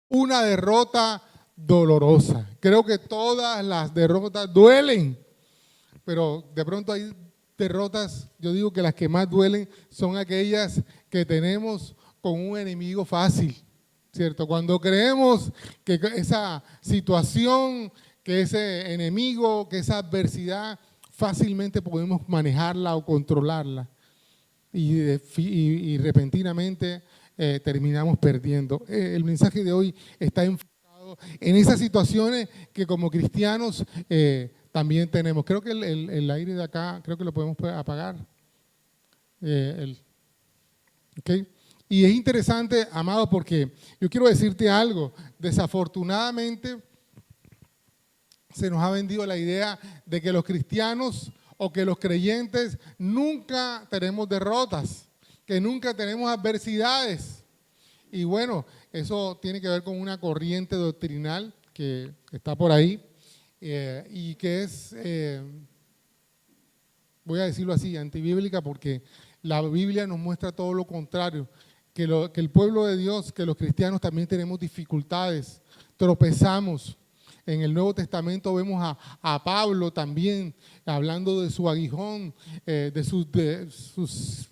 Una derrota dolorosa. Creo que todas las derrotas duelen, pero de pronto hay derrotas, yo digo que las que más duelen son aquellas que tenemos con un enemigo fácil, ¿cierto? Cuando creemos que esa situación, que ese enemigo, que esa adversidad, fácilmente podemos manejarla o controlarla y repentinamente terminamos perdiendo. El mensaje de hoy está enfocado en esas situaciones que como cristianos también tenemos. Creo que el aire de acá, creo que lo podemos apagar. ¿Okay? Y es interesante, amado, porque yo quiero decirte algo. Desafortunadamente, se nos ha vendido la idea de que los cristianos o que los creyentes nunca tenemos derrotas, que nunca tenemos adversidades. Y bueno, eso tiene que ver con una corriente doctrinal que está por ahí y que es, voy a decirlo así, antibíblica, porque la Biblia nos muestra todo lo contrario, que el pueblo de Dios, que los cristianos también tenemos dificultades, tropezamos. En el Nuevo Testamento vemos a Pablo también hablando de su aguijón, de sus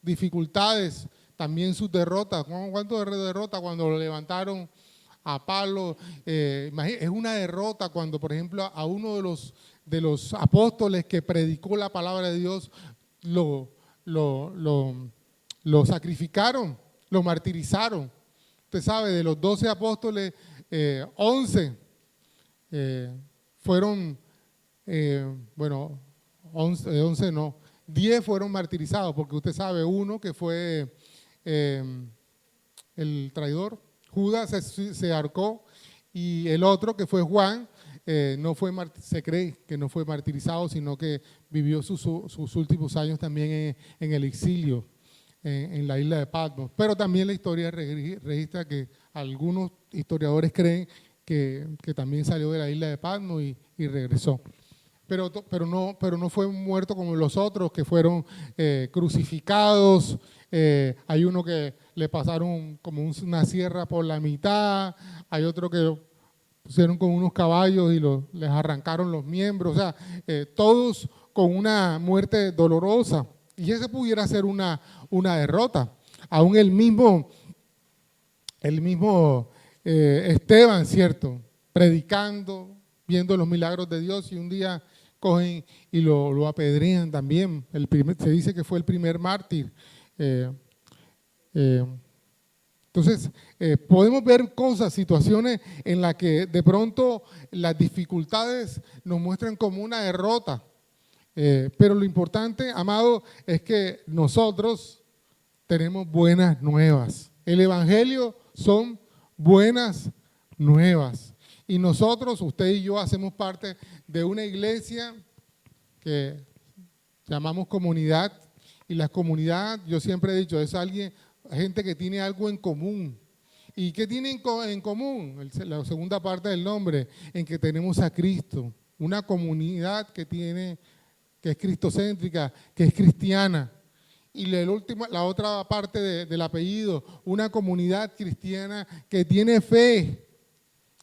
dificultades, también sus derrotas. ¿Cuánto de derrota cuando lo levantaron a Pablo? Es una derrota cuando, por ejemplo, a uno de los apóstoles que predicó la palabra de Dios lo sacrificaron, lo martirizaron. Usted sabe, de los 12 apóstoles, 11 fueron, 11 no, 10 fueron martirizados, porque usted sabe, uno que fue el traidor, Judas se ahorcó, y el otro que fue Juan, no fue, se cree que no fue martirizado, sino que vivió sus últimos años también en el exilio, en la isla de Patmos. Pero también la historia registra que algunos historiadores creen que también salió de la isla de Patmos y regresó. Pero no fue muerto como los otros que fueron crucificados. Hay uno que le pasaron como una sierra por la mitad, hay otro que pusieron con unos caballos y les arrancaron los miembros, o sea, todos con una muerte dolorosa. Y ese pudiera ser una derrota. Aún el mismo Esteban, ¿cierto? Predicando, viendo los milagros de Dios, y un día cogen y lo apedrean también. Se dice que fue el primer mártir. Entonces, podemos ver cosas, situaciones en las que de pronto las dificultades nos muestran como una derrota. Pero lo importante, amado, es que nosotros tenemos buenas nuevas. El Evangelio son buenas nuevas. Y nosotros, usted y yo, hacemos parte de una iglesia que llamamos comunidad. Y la comunidad, yo siempre he dicho, es gente que tiene algo en común. ¿Y qué tienen en común? La segunda parte del nombre, en que tenemos a Cristo. Una comunidad que es cristocéntrica, que es cristiana. Y la otra parte del apellido, una comunidad cristiana que tiene fe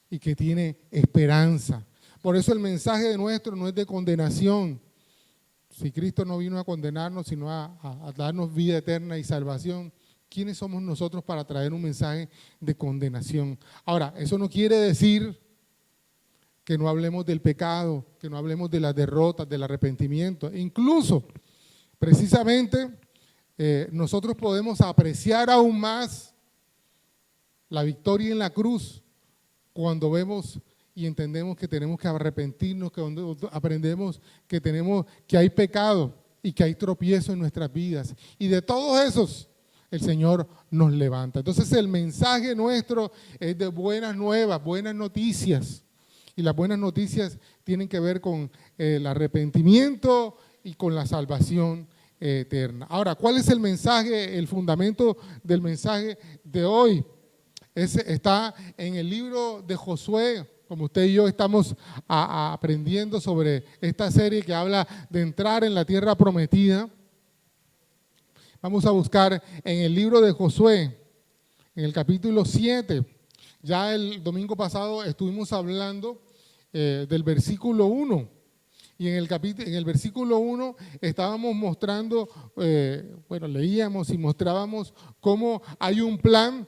y que tiene esperanza. Por eso el mensaje de nuestro no es de condenación. Si Cristo no vino a condenarnos, sino a darnos vida eterna y salvación, ¿quiénes somos nosotros para traer un mensaje de condenación? Ahora, eso no quiere decir que no hablemos del pecado, que no hablemos de las derrotas, del arrepentimiento. Incluso, precisamente, nosotros podemos apreciar aún más la victoria en la cruz cuando vemos y entendemos que tenemos que arrepentirnos, cuando aprendemos que hay pecado y que hay tropiezo en nuestras vidas. Y de todos esos, el Señor nos levanta. Entonces el mensaje nuestro es de buenas nuevas, buenas noticias. Y las buenas noticias tienen que ver con el arrepentimiento y con la salvación eterna. Ahora, ¿cuál es el mensaje, el fundamento del mensaje de hoy? Está en el libro de Josué. Como usted y yo estamos aprendiendo sobre esta serie que habla de entrar en la tierra prometida. Vamos a buscar en el libro de Josué, en el capítulo 7. Ya el domingo pasado estuvimos hablando del versículo 1. Y en el versículo 1 estábamos mostrando, leíamos y mostrábamos cómo hay un plan,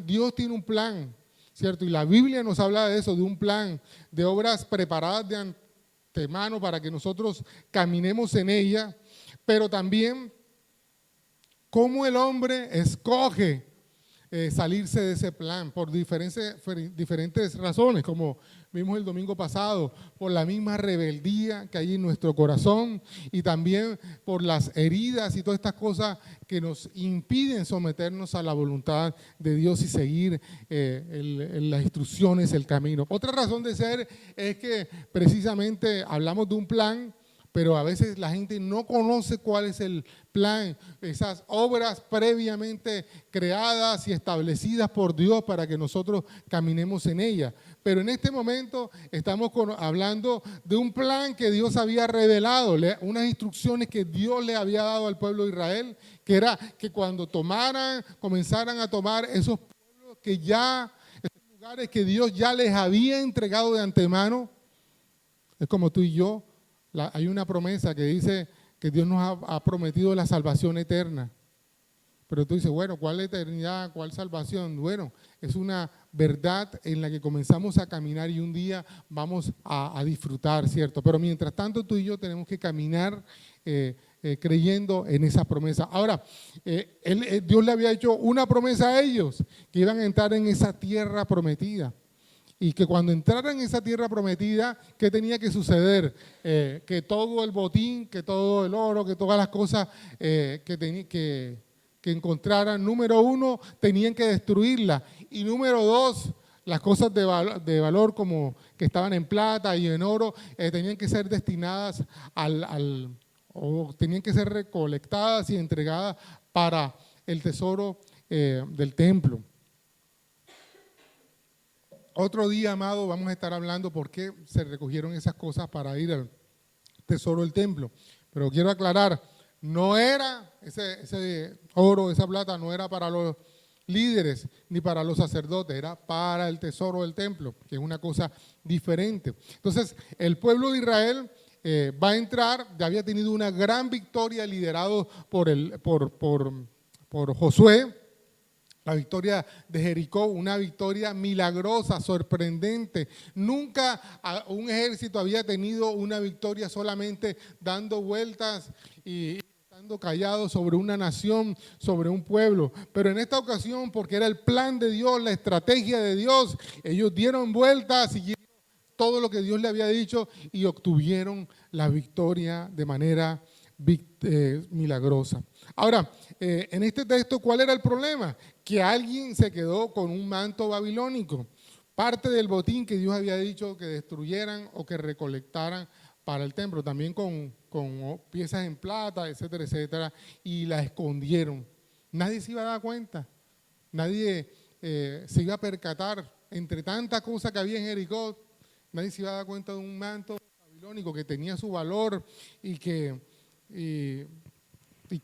Dios tiene un plan, ¿cierto? Y la Biblia nos habla de eso, de un plan, de obras preparadas de antemano para que nosotros caminemos en ella, pero también cómo el hombre escoge salirse de ese plan por diferentes razones, como vimos el domingo pasado, por la misma rebeldía que hay en nuestro corazón y también por las heridas y todas estas cosas que nos impiden someternos a la voluntad de Dios y seguir las instrucciones, el camino. Otra razón de ser es que precisamente hablamos de un plan, pero a veces la gente no conoce cuál es el plan, esas obras previamente creadas y establecidas por Dios para que nosotros caminemos en ellas. Pero en este momento estamos hablando de un plan que Dios había revelado, unas instrucciones que Dios le había dado al pueblo de Israel, que era que cuando comenzaran a tomar esos pueblos esos lugares que Dios ya les había entregado de antemano, es como tú y yo. Hay una promesa que dice que Dios nos ha prometido la salvación eterna. Pero tú dices, bueno, ¿cuál eternidad? ¿Cuál salvación? Bueno, es una verdad en la que comenzamos a caminar y un día vamos a disfrutar, ¿cierto? Pero mientras tanto tú y yo tenemos que caminar creyendo en esa promesa. Ahora, Dios le había hecho una promesa a ellos, que iban a entrar en esa tierra prometida. Y que cuando entraran en esa tierra prometida, ¿qué tenía que suceder? Que todo el botín, que todo el oro, que todas las cosas que encontraran, número uno, tenían que destruirla. Y número dos, las cosas de valor como que estaban en plata y en oro, tenían que ser destinadas o tenían que ser recolectadas y entregadas para el tesoro del templo. Otro día, amado, vamos a estar hablando por qué se recogieron esas cosas para ir al tesoro del templo. Pero quiero aclarar, no era ese oro, esa plata, no era para los líderes ni para los sacerdotes, era para el tesoro del templo, que es una cosa diferente. Entonces, el pueblo de Israel va a entrar, ya había tenido una gran victoria liderado por Josué. La victoria de Jericó, una victoria milagrosa, sorprendente. Nunca un ejército había tenido una victoria solamente dando vueltas y estando callado sobre una nación, sobre un pueblo. Pero en esta ocasión, porque era el plan de Dios, la estrategia de Dios, ellos dieron vueltas, siguieron todo lo que Dios le había dicho y obtuvieron la victoria de manera milagrosa. Ahora, en este texto, ¿cuál era el problema? Que alguien se quedó con un manto babilónico, parte del botín que Dios había dicho que destruyeran o que recolectaran para el templo, también con piezas en plata, etcétera, etcétera, y la escondieron. Nadie se iba a dar cuenta, nadie se iba a percatar, entre tantas cosas que había en Jericó, nadie se iba a dar cuenta de un manto babilónico que tenía su valor y que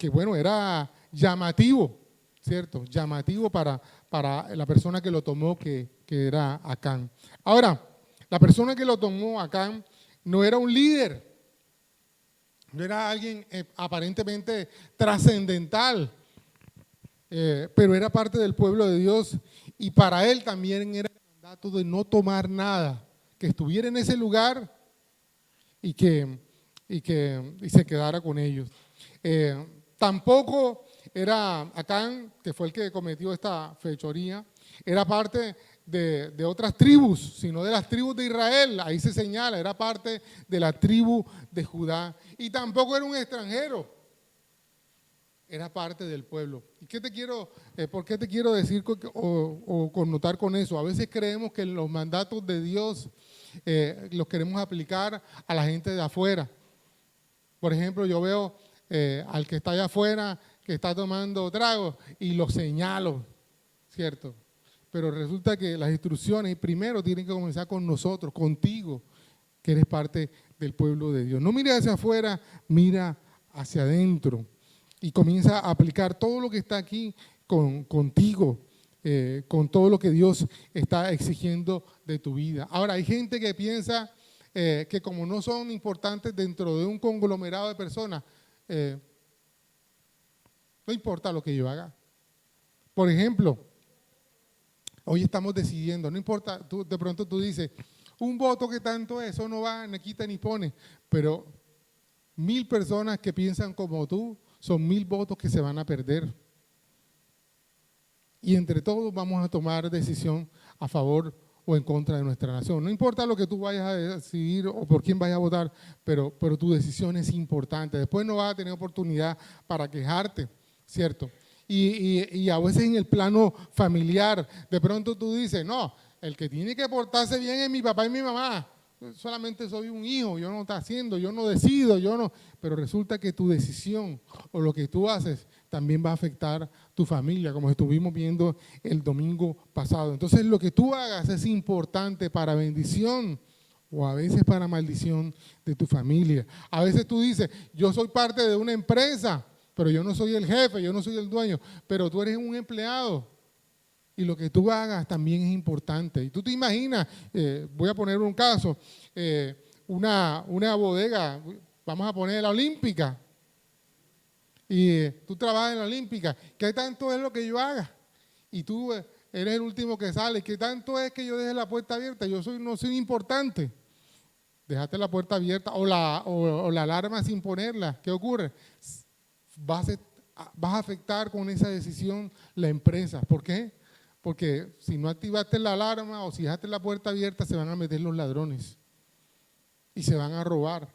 bueno, era llamativo, ¿cierto? Llamativo para la persona que lo tomó, que era Acán. Ahora, la persona que lo tomó, Acán, no era un líder, no era alguien aparentemente trascendental, pero era parte del pueblo de Dios y para él también era el mandato de no tomar nada, que estuviera en ese lugar y se quedara con ellos. Tampoco era Acán, que fue el que cometió esta fechoría, era parte de otras tribus, sino de las tribus de Israel. Ahí se señala, era parte de la tribu de Judá. Y tampoco era un extranjero, era parte del pueblo. ¿Y por qué te quiero decir o connotar con eso? A veces creemos que los mandatos de Dios los queremos aplicar a la gente de afuera. Por ejemplo, yo veo al que está allá afuera, que está tomando trago, y lo señalo, ¿cierto? Pero resulta que las instrucciones primero tienen que comenzar con nosotros, contigo, que eres parte del pueblo de Dios. No mires hacia afuera, mira hacia adentro. y comienza a aplicar todo lo que está aquí contigo, con todo lo que Dios está exigiendo de tu vida. Ahora, hay gente que piensa que como no son importantes dentro de un conglomerado de personas, no importa lo que yo haga. Por ejemplo, hoy estamos decidiendo, no importa, de pronto tú dices, un voto que tanto es, eso no va, ni quita ni pone, pero 1000 personas que piensan como tú, son 1000 votos que se van a perder. Y entre todos vamos a tomar decisión a favor o en contra de nuestra nación. No importa lo que tú vayas a decidir o por quién vayas a votar, pero tu decisión es importante. Después no vas a tener oportunidad para quejarte, ¿cierto? Y a veces en el plano familiar, de pronto tú dices, no, el que tiene que portarse bien es mi papá y mi mamá. Solamente soy un hijo, yo no estoy haciendo, yo no decido, yo no. Pero resulta que tu decisión o lo que tú haces también va a afectar tu familia, como estuvimos viendo el domingo pasado. Entonces, lo que tú hagas es importante para bendición o a veces para maldición de tu familia. A veces tú dices, yo soy parte de una empresa, pero yo no soy el jefe, yo no soy el dueño, pero tú eres un empleado. Y lo que tú hagas también es importante. Y tú te imaginas, voy a poner un caso, una bodega, vamos a poner la Olímpica, y tú trabajas en la Olímpica, ¿qué tanto es lo que yo haga? Y tú eres el último que sale, ¿qué tanto es que yo deje la puerta abierta? No soy importante. Dejaste la puerta abierta o la alarma sin ponerla, ¿qué ocurre? Vas a afectar con esa decisión la empresa. ¿Por qué? Porque si no activaste la alarma o si dejaste la puerta abierta, se van a meter los ladrones y se van a robar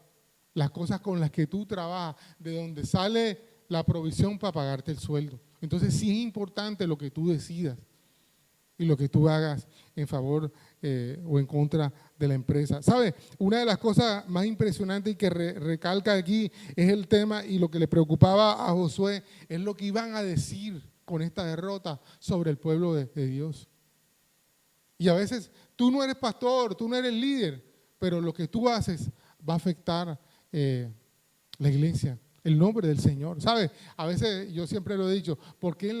las cosas con las que tú trabajas, de donde sale la provisión para pagarte el sueldo. Entonces sí es importante lo que tú decidas y lo que tú hagas en favor o en contra de la empresa. ¿Sabe? Una de las cosas más impresionantes y que recalca aquí es el tema, y lo que le preocupaba a Josué es lo que iban a decir con esta derrota sobre el pueblo de Dios. Y a veces tú no eres pastor, tú no eres líder, pero lo que tú haces va a afectar la iglesia, el nombre del Señor. ¿Sabes? A veces, yo siempre lo he dicho, porque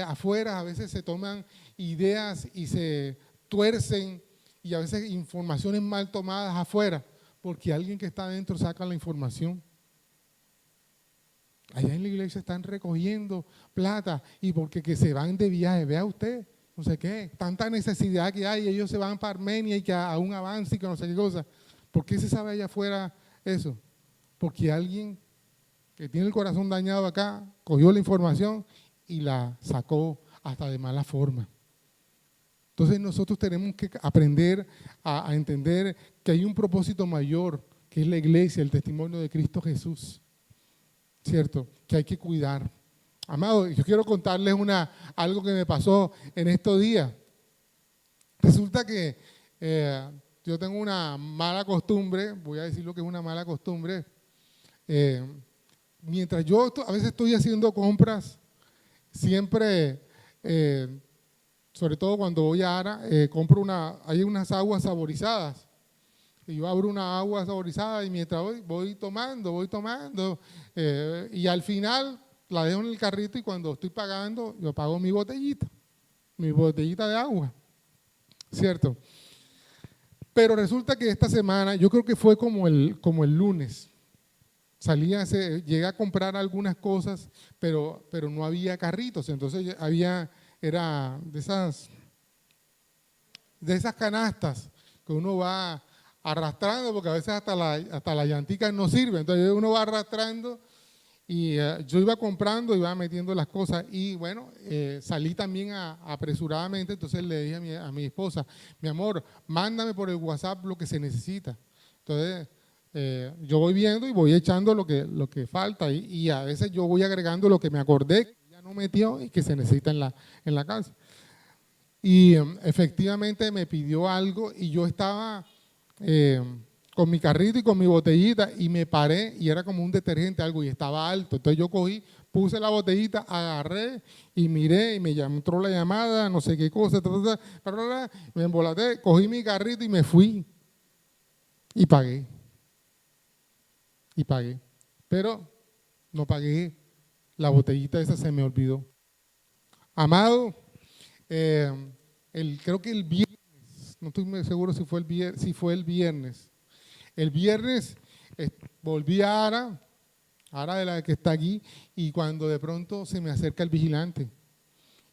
afuera a veces se toman ideas y se tuercen, y a veces informaciones mal tomadas afuera, porque alguien que está adentro saca la información. Allá en la iglesia están recogiendo plata y porque que se van de viaje, vea usted, no sé qué, tanta necesidad que hay, ellos se van para Armenia y que a un avance y que no sé qué cosa. ¿Por qué se sabe allá afuera eso? Porque alguien que tiene el corazón dañado acá cogió la información y la sacó hasta de mala forma. Entonces nosotros tenemos que aprender a entender que hay un propósito mayor, que es la iglesia, el testimonio de Cristo Jesús. ¿Cierto? Que hay que cuidar. Amado, yo quiero contarles algo que me pasó en estos días. Resulta que yo tengo una mala costumbre, voy a decir lo que es una mala costumbre. Mientras yo a veces estoy haciendo compras, siempre, sobre todo cuando voy a Ara, compro hay unas aguas saborizadas. Y yo abro una agua saborizada y mientras voy tomando, y al final la dejo en el carrito y cuando estoy pagando, yo pago mi botellita de agua, ¿cierto? Pero resulta que esta semana, yo creo que fue como el lunes, llegué a comprar algunas cosas, pero no había carritos, entonces era de esas canastas que uno va arrastrando, porque a veces hasta la llantica no sirve, entonces uno va arrastrando y yo iba comprando, iba metiendo las cosas y bueno, salí también apresuradamente, entonces le dije a mi esposa, mi amor, mándame por el WhatsApp lo que se necesita. Entonces yo voy viendo y voy echando lo que falta y a veces yo voy agregando lo que me acordé que ya no metió y que se necesita en la casa. Y efectivamente me pidió algo y yo estaba con mi carrito y con mi botellita y me paré y era como un detergente, algo, y estaba alto. Entonces yo cogí, puse la botellita, agarré y miré y me entró la llamada, no sé qué cosa, me embolaté, cogí mi carrito y me fui y pagué. Pero no pagué la botellita esa se me olvidó. Amado, eh, creo que el viernes, no estoy muy seguro si fue el viernes. El viernes volví a Ara de la que está aquí, y cuando de pronto se me acerca el vigilante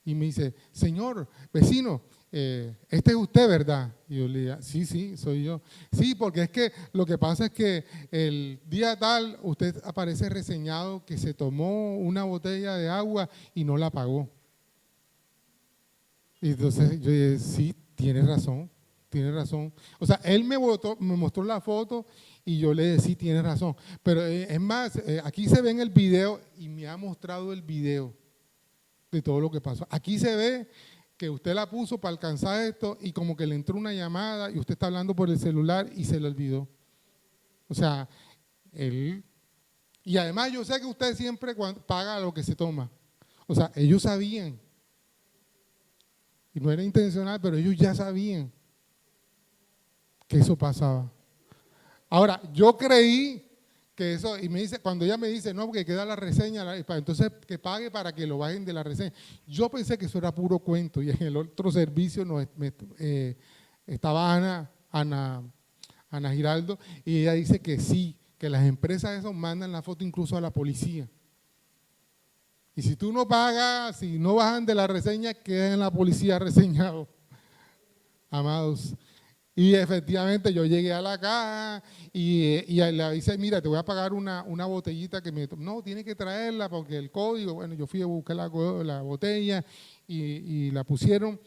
y me dice, señor vecino, este es usted, ¿verdad? Y yo le digo, sí, sí, soy yo. Sí, porque es que lo que pasa es que el día tal usted aparece reseñado que se tomó una botella de agua y no la pagó. Y entonces yo dije, sí, tiene razón, tiene razón. O sea, él me mostró la foto y yo le dije, sí, tiene razón. Pero es más, aquí se ve en el video y me ha mostrado el video de todo lo que pasó. Aquí se ve que usted la puso para alcanzar esto y como que le entró una llamada y usted está hablando por el celular y se le olvidó. O sea, él... Y además yo sé que usted siempre paga lo que se toma. O sea, ellos sabían. Y no era intencional, pero ellos ya sabían que eso pasaba. Ahora, yo creí que eso, y me dice, cuando ella me dice, no, porque queda la reseña, entonces que pague para que lo bajen de la reseña. Yo pensé que eso era puro cuento, y en el otro servicio estaba Ana Giraldo, y ella dice que sí, que las empresas esas mandan la foto incluso a la policía. Y si tú no pagas, si no bajan de la reseña, queda en la policía reseñado. Amados. Y efectivamente yo llegué a la caja y le dice, mira, te voy a pagar una botellita que me... No, tiene que traerla porque el código, bueno, yo fui a buscar la botella y la pusieron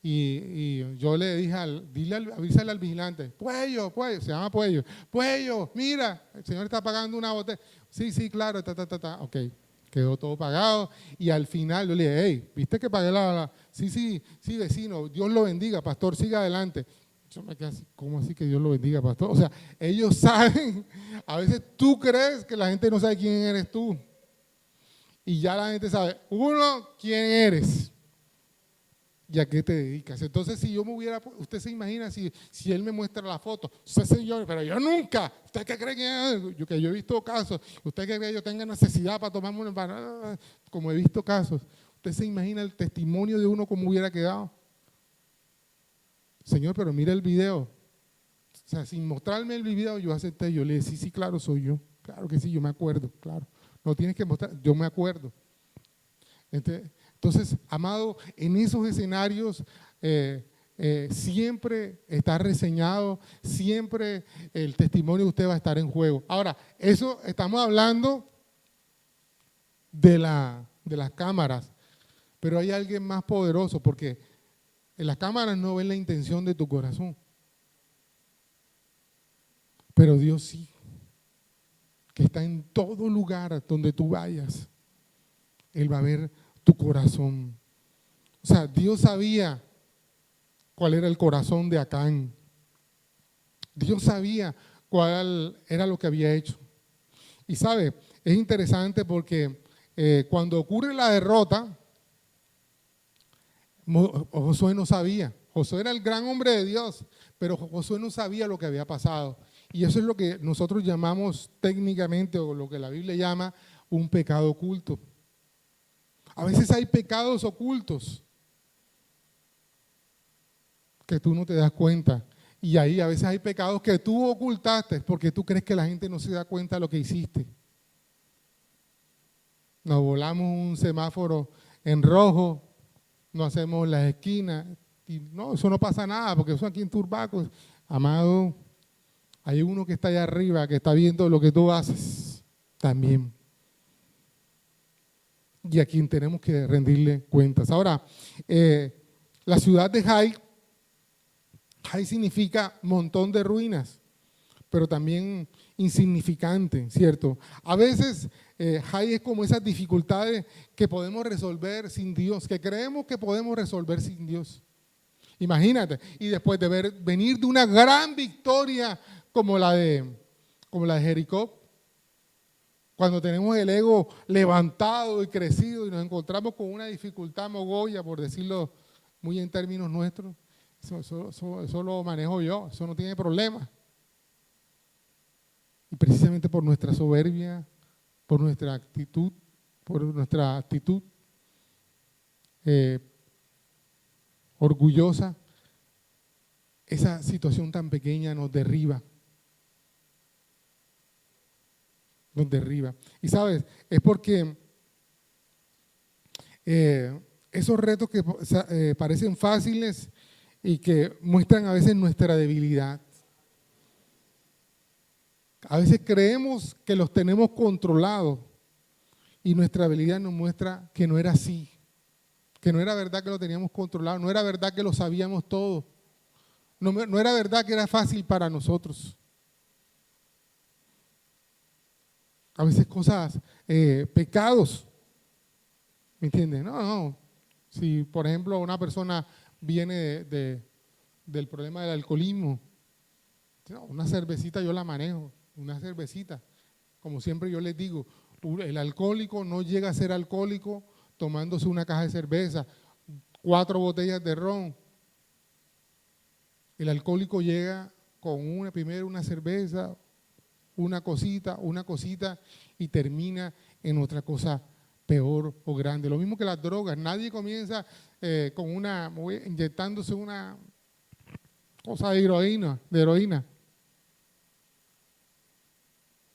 y yo le dije, avísale al vigilante, Puello, se llama Puello, mira, el señor está pagando una botella. Sí, sí, claro, ok. Quedó todo pagado y al final yo le dije, hey, ¿viste que pagué Sí, sí, sí, vecino, Dios lo bendiga, pastor, siga adelante. Yo me quedé así, ¿cómo así que Dios lo bendiga, pastor? O sea, ellos saben, a veces tú crees que la gente no sabe quién eres tú. Y ya la gente sabe, uno, quién eres y a qué te dedicas. Entonces, si yo usted se imagina si él me muestra la foto, usted señor, pero yo nunca, ¿usted qué cree que yo he visto casos? ¿Usted cree que yo tenga necesidad para tomarme una empanada? Como he visto casos, ¿usted se imagina el testimonio de uno cómo hubiera quedado? Señor, pero mira el video. O sea, sin mostrarme el video, yo acepté, yo le dije, sí, sí, claro, soy yo. Claro que sí, yo me acuerdo, claro. No tienes que mostrar, yo me acuerdo. Entonces, amado, en esos escenarios siempre está reseñado, siempre el testimonio de usted va a estar en juego. Ahora, eso estamos hablando de las cámaras, pero hay alguien más poderoso porque en las cámaras no ven la intención de tu corazón, pero Dios sí, que está en todo lugar donde tú vayas. Él va a ver tu corazón. O sea, Dios sabía cuál era el corazón de Acán. Dios sabía cuál era lo que había hecho. Y sabe, es interesante porque cuando ocurre la derrota, Josué no sabía. Josué era el gran hombre de Dios, pero Josué no sabía lo que había pasado. Y eso es lo que nosotros llamamos técnicamente, o lo que la Biblia llama, un pecado oculto. A veces hay pecados ocultos que tú no te das cuenta. Y ahí a veces hay pecados que tú ocultaste porque tú crees que la gente no se da cuenta de lo que hiciste. Nos volamos un semáforo en rojo, no hacemos las esquinas, y no, eso no pasa nada, porque eso aquí en Turbaco, amado, hay uno que está allá arriba, que está viendo lo que tú haces también. Y a quien tenemos que rendirle cuentas. Ahora, la ciudad de Jai significa montón de ruinas, pero también insignificante, ¿cierto? A veces Jai es como esas dificultades que podemos resolver sin Dios, que creemos que podemos resolver sin Dios. Imagínate, y después de venir de una gran victoria como la de Jericó, cuando tenemos el ego levantado y crecido y nos encontramos con una dificultad mogolla, por decirlo muy en términos nuestros, eso lo manejo yo, eso no tiene problema. Y precisamente por nuestra soberbia, por nuestra actitud, por nuestra actitud orgullosa, esa situación tan pequeña nos derriba. Nos derriba. Y sabes, es porque esos retos que parecen fáciles y que muestran a veces nuestra debilidad. A veces creemos que los tenemos controlados y nuestra habilidad nos muestra que no era así, que no era verdad que lo teníamos controlado, no era verdad que lo sabíamos todo, no era verdad que era fácil para nosotros. A veces cosas, pecados, ¿me entiendes? No. Si, por ejemplo, una persona viene del problema del alcoholismo, una cervecita yo la manejo, una cervecita. Como siempre yo les digo, el alcohólico no llega a ser alcohólico tomándose una caja de cerveza, 4 botellas de ron. El alcohólico llega con primero una cerveza, una cosita, y termina en otra cosa peor o grande. Lo mismo que las drogas. Nadie comienza inyectándose una cosa de heroína.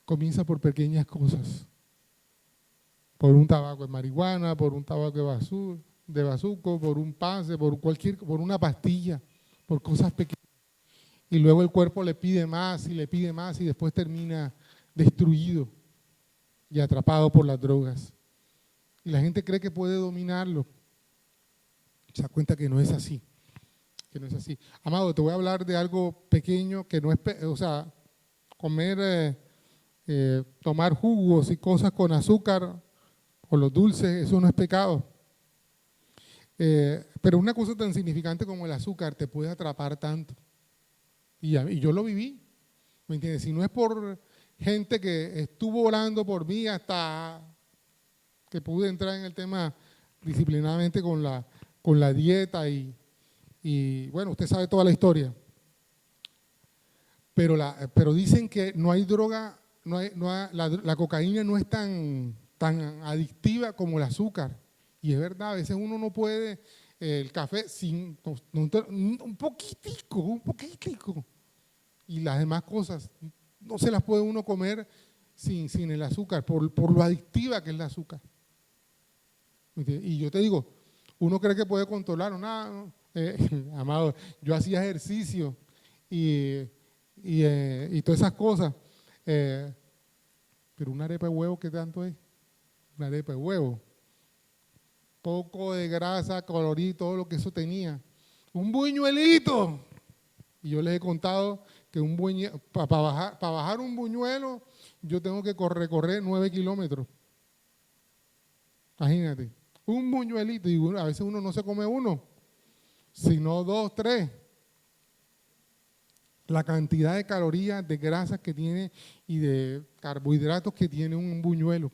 Comienza por pequeñas cosas. Por un tabaco de marihuana, por un tabaco de bazuco, por un pase, por una pastilla, por cosas pequeñas. Y luego el cuerpo le pide más y después termina destruido y atrapado por las drogas. Y la gente cree que puede dominarlo. Se da cuenta que no es así. Amado, te voy a hablar de algo pequeño que no es, comer, tomar jugos y cosas con azúcar o los dulces, eso no es pecado. Pero una cosa tan significante como el azúcar te puede atrapar tanto. Y yo lo viví, ¿me entiendes? Si no es por gente que estuvo orando por mí hasta que pude entrar en el tema disciplinadamente con la dieta y bueno, usted sabe toda la historia. Pero dicen que no hay droga, la cocaína no es tan adictiva como el azúcar. Y es verdad, a veces uno no puede, el café sin un poquitico. Y las demás cosas no se las puede uno comer sin el azúcar, por lo adictiva que es el azúcar. Y yo te digo, uno cree que puede controlarlo, no, amado, yo hacía ejercicio y todas esas cosas, pero una arepa de huevo, ¿qué tanto es? Una arepa de huevo, poco de grasa, colorido, todo lo que eso tenía, un buñuelito, y yo les he contado que para bajar un buñuelo yo tengo que recorrer 9 kilómetros, imagínate, un buñuelito, y a veces uno no se come uno, sino 2, 3. La cantidad de calorías, de grasas que tiene y de carbohidratos que tiene un buñuelo.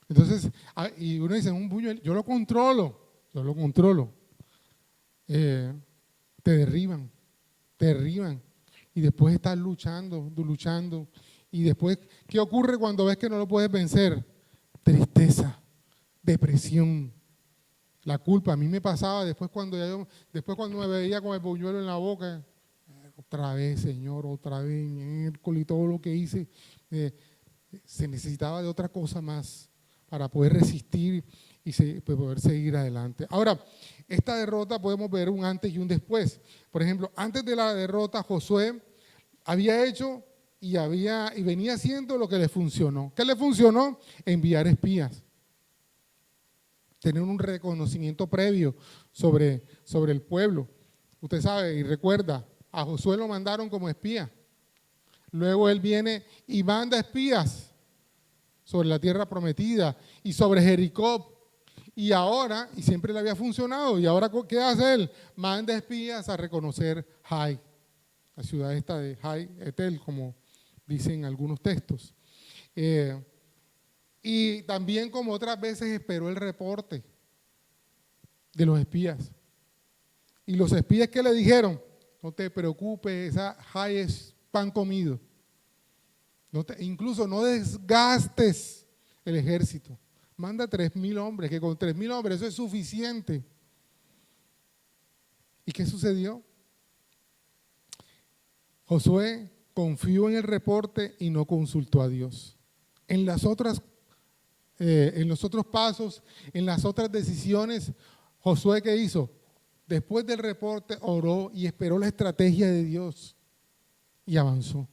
Entonces, y uno dice, un buñuelo, yo lo controlo. Te derriban. Y después estás luchando. Y después, ¿qué ocurre cuando ves que no lo puedes vencer? Tristeza, depresión, la culpa. A mí me pasaba después cuando me veía con el buñuelo en la boca, otra vez, Señor, otra vez, miércoles, y todo lo que hice, se necesitaba de otra cosa más para poder resistir y poder seguir adelante. Ahora, esta derrota podemos ver un antes y un después. Por ejemplo, antes de la derrota, Josué había hecho y venía haciendo lo que le funcionó. ¿Qué le funcionó? Enviar espías. Tener un reconocimiento previo sobre el pueblo. Usted sabe y recuerda, a Josué lo mandaron como espía. Luego él viene y manda espías sobre la tierra prometida y sobre Jericó. Y siempre le había funcionado, y ahora ¿qué hace él? Manda espías a reconocer Jai, la ciudad esta de Jai Etel, como dicen algunos textos. Y también, como otras veces, esperó el reporte de los espías. Y los espías, ¿qué le dijeron? No te preocupes, esa Jai es pan comido. Incluso no desgastes el ejército. Manda 3,000 hombres, que con 3,000 hombres eso es suficiente. ¿Y qué sucedió? Josué confió en el reporte y no consultó a Dios. En los otros pasos, en las otras decisiones, Josué, ¿qué hizo? Después del reporte oró y esperó la estrategia de Dios y avanzó.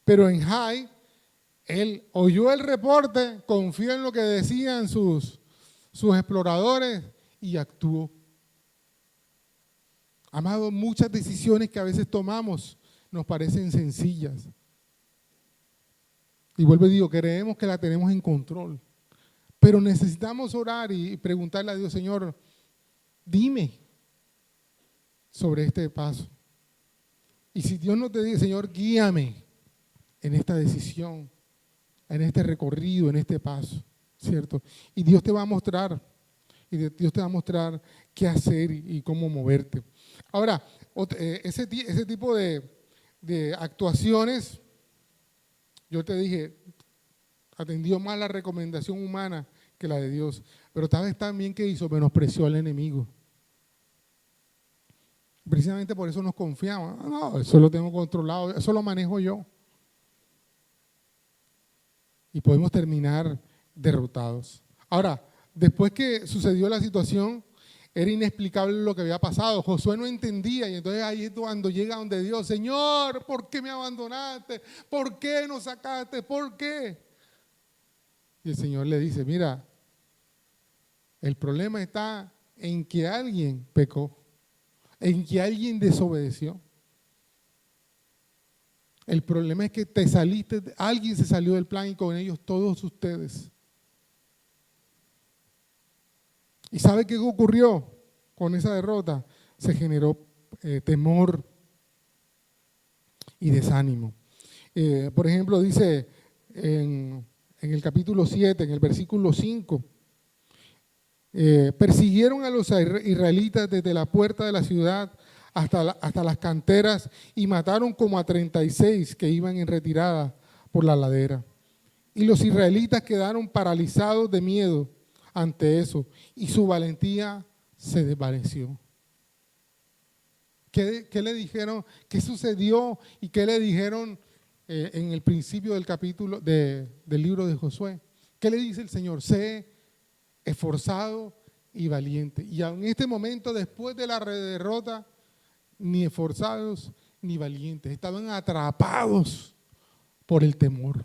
Pero en Jai, él oyó el reporte, confió en lo que decían sus exploradores y actuó. Amado, muchas decisiones que a veces tomamos nos parecen sencillas. Y vuelvo y digo, creemos que la tenemos en control. Pero necesitamos orar y preguntarle a Dios, Señor, dime sobre este paso. Y si Dios no te dice, Señor, guíame en esta decisión, en este recorrido, en este paso, ¿cierto? Y Dios te va a mostrar, qué hacer y cómo moverte. Ahora, ese tipo de actuaciones, yo te dije, atendió más la recomendación humana que la de Dios. Pero tal vez también que hizo, menospreció al enemigo. Precisamente por eso nos confiamos. No, eso lo tengo controlado, eso lo manejo yo. Y podemos terminar derrotados. Ahora, después que sucedió la situación, era inexplicable lo que había pasado. Josué no entendía y entonces ahí es cuando llega donde Dios, Señor, ¿por qué me abandonaste? ¿Por qué nos sacaste? ¿Por qué? Y el Señor le dice, mira, el problema está en que alguien pecó, en que alguien desobedeció. El problema es que alguien se salió del plan y con ellos todos ustedes. ¿Y sabe qué ocurrió con esa derrota? Se generó temor y desánimo. Por ejemplo, dice en el capítulo 7, en el versículo 5, persiguieron a los israelitas desde la puerta de la ciudad hasta las canteras y mataron como a 36 que iban en retirada por la ladera. Y los israelitas quedaron paralizados de miedo ante eso y su valentía se desvaneció. ¿Qué le dijeron? ¿Qué sucedió? ¿Y qué le dijeron en el principio del capítulo del libro de Josué? ¿Qué le dice el Señor? Sé esforzado y valiente. Y en este momento, después de la derrota, ni esforzados ni valientes, estaban atrapados por el temor.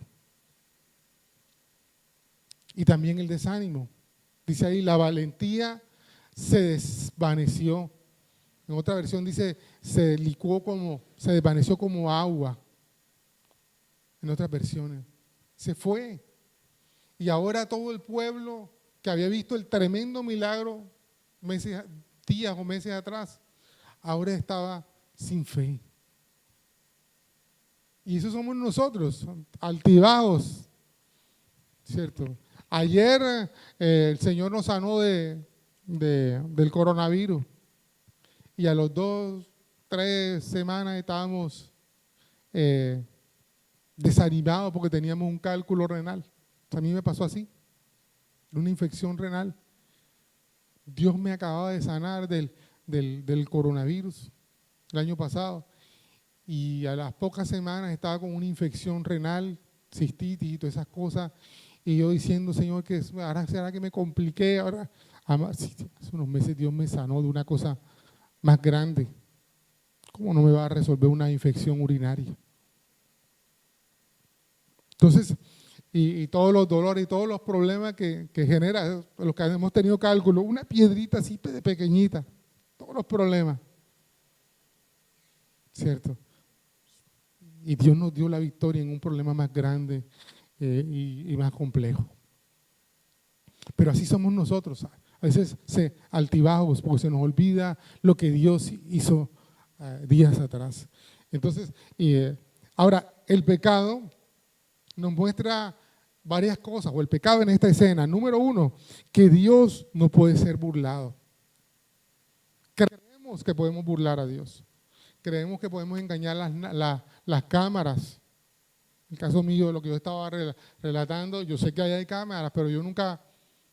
Y también el desánimo. Dice ahí, la valentía se desvaneció. En otra versión dice, se desvaneció como agua. En otras versiones. Se fue. Y ahora todo el pueblo que había visto el tremendo milagro días o meses atrás, ahora estaba sin fe. Y eso somos nosotros, altibajos, ¿cierto? Ayer el Señor nos sanó del coronavirus y a los 2, 3 semanas estábamos desanimados porque teníamos un cálculo renal. A mí me pasó así, una infección renal. Dios me acababa de sanar del coronavirus el año pasado y a las pocas semanas estaba con una infección renal, cistitis y todas esas cosas. Y yo diciendo, Señor, que ahora será que me compliqué. Ahora, hace unos meses Dios me sanó de una cosa más grande. ¿Cómo no me va a resolver una infección urinaria? Entonces, y todos los dolores y todos los problemas que genera, los que hemos tenido cálculo, una piedrita así pequeñita, todos los problemas, ¿cierto? Y Dios nos dio la victoria en un problema más grande y más complejo. Pero así somos nosotros, a veces altibajos porque se nos olvida lo que Dios hizo días atrás. Entonces, ahora, el pecado nos muestra varias cosas, o el pecado en esta escena. Número 1, que Dios no puede ser burlado. Creemos que podemos burlar a Dios. Creemos que podemos engañar las cámaras. El caso mío, lo que yo estaba relatando, yo sé que ahí hay cámaras, pero yo nunca,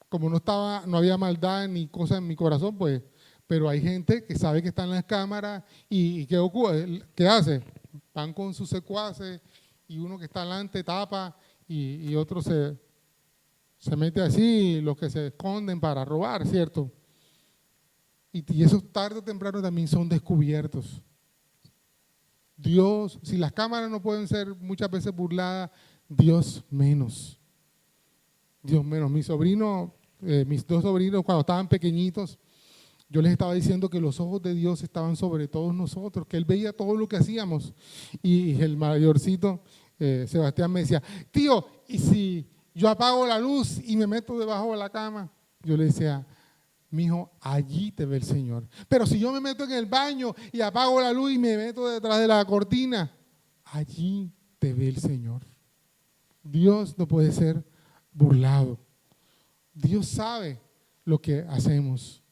como no había maldad ni cosa en mi corazón, pues, pero hay gente que sabe que están las cámaras y ¿qué ocurre? ¿Qué hace? Van con sus secuaces y uno que está adelante tapa y otro se mete así, los que se esconden para robar, ¿cierto? Y esos tarde o temprano también son descubiertos. Dios, si las cámaras no pueden ser muchas veces burladas, Dios menos. Dios menos. Mis dos sobrinos, cuando estaban pequeñitos, yo les estaba diciendo que los ojos de Dios estaban sobre todos nosotros, que Él veía todo lo que hacíamos. Y el mayorcito, Sebastián, me decía, tío, ¿y si yo apago la luz y me meto debajo de la cama? Yo le decía, mijo, allí te ve el Señor. Pero si yo me meto en el baño y apago la luz y me meto detrás de la cortina, allí te ve el Señor. Dios no puede ser burlado. Dios sabe lo que hacemos.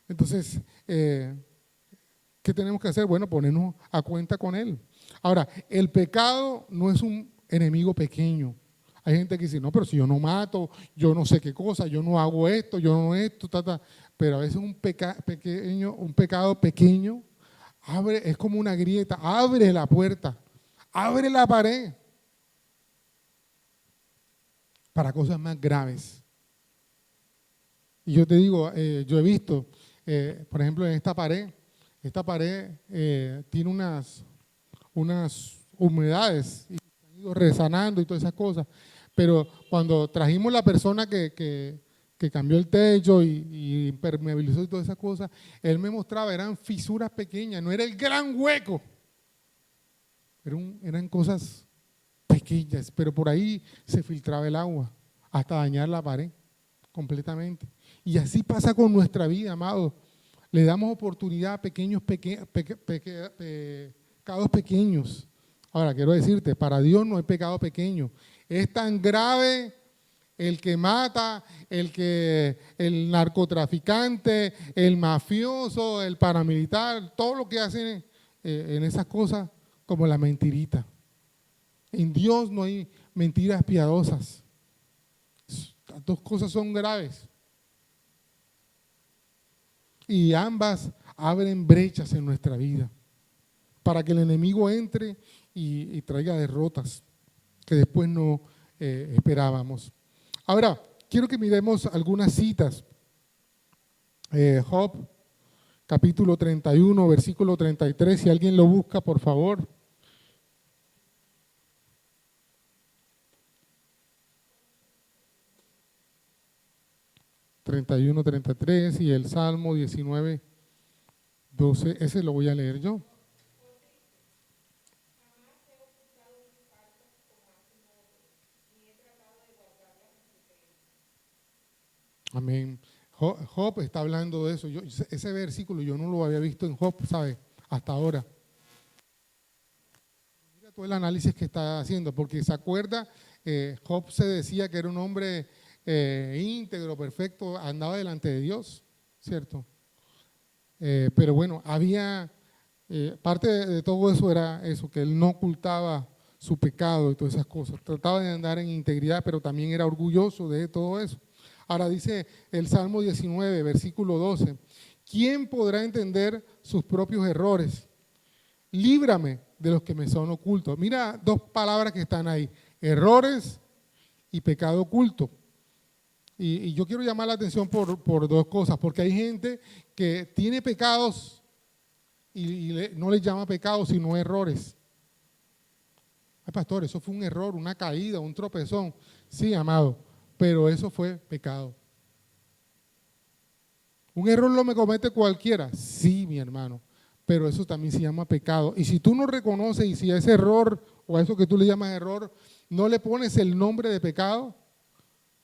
Entonces, ¿qué tenemos que hacer? Bueno, ponernos a cuenta con Él. Ahora, el pecado no es un enemigo pequeño. Hay gente que dice, no, pero si yo no mato, yo no sé qué cosa, yo no hago esto, yo no esto, pero a veces un pecado pequeño es como una grieta, abre la puerta, abre la pared para cosas más graves. Y yo te digo, yo he visto, por ejemplo, en esta pared tiene unas humedades y se han ido resanando y todas esas cosas. Pero cuando trajimos la persona que cambió el techo y impermeabilizó y todas esas cosas, él me mostraba, eran fisuras pequeñas, no era el gran hueco, eran cosas pequeñas, pero por ahí se filtraba el agua hasta dañar la pared completamente. Y así pasa con nuestra vida, amados. Le damos oportunidad a pecados pequeños. Ahora, quiero decirte, para Dios no hay pecado pequeño. Es tan grave el que mata, el narcotraficante, el mafioso, el paramilitar, todo lo que hacen en esas cosas como la mentirita. En Dios no hay mentiras piadosas. Las dos cosas son graves. Y ambas abren brechas en nuestra vida para que el enemigo entre y traiga derrotas que después no esperábamos. Ahora, quiero que miremos algunas citas. Job, capítulo 31, versículo 33, si alguien lo busca, por favor. (31, 33) y el Salmo 19, 12, ese lo voy a leer yo. Amén. Job está hablando de eso. Ese versículo yo no lo había visto en Job, ¿sabes? Hasta ahora. Mira todo el análisis que está haciendo, porque se acuerda, Job se decía que era un hombre íntegro, perfecto, andaba delante de Dios, ¿cierto? Pero bueno, había, parte de todo eso era eso, que él no ocultaba su pecado y todas esas cosas. Trataba de andar en integridad, pero también era orgulloso de todo eso. Ahora dice el Salmo 19, versículo 12, ¿quién podrá entender sus propios errores? Líbrame de los que me son ocultos. Mira dos palabras que están ahí, errores y pecado oculto. Y yo quiero llamar la atención por dos cosas, porque hay gente que tiene pecados y no les llama pecados, sino errores. Ay, pastor, eso fue un error, una caída, un tropezón. Sí, amado, pero eso fue pecado. ¿Un error lo me comete cualquiera? Sí, mi hermano, pero eso también se llama pecado. Y si tú no reconoces y si a ese error o a eso que tú le llamas error no le pones el nombre de pecado,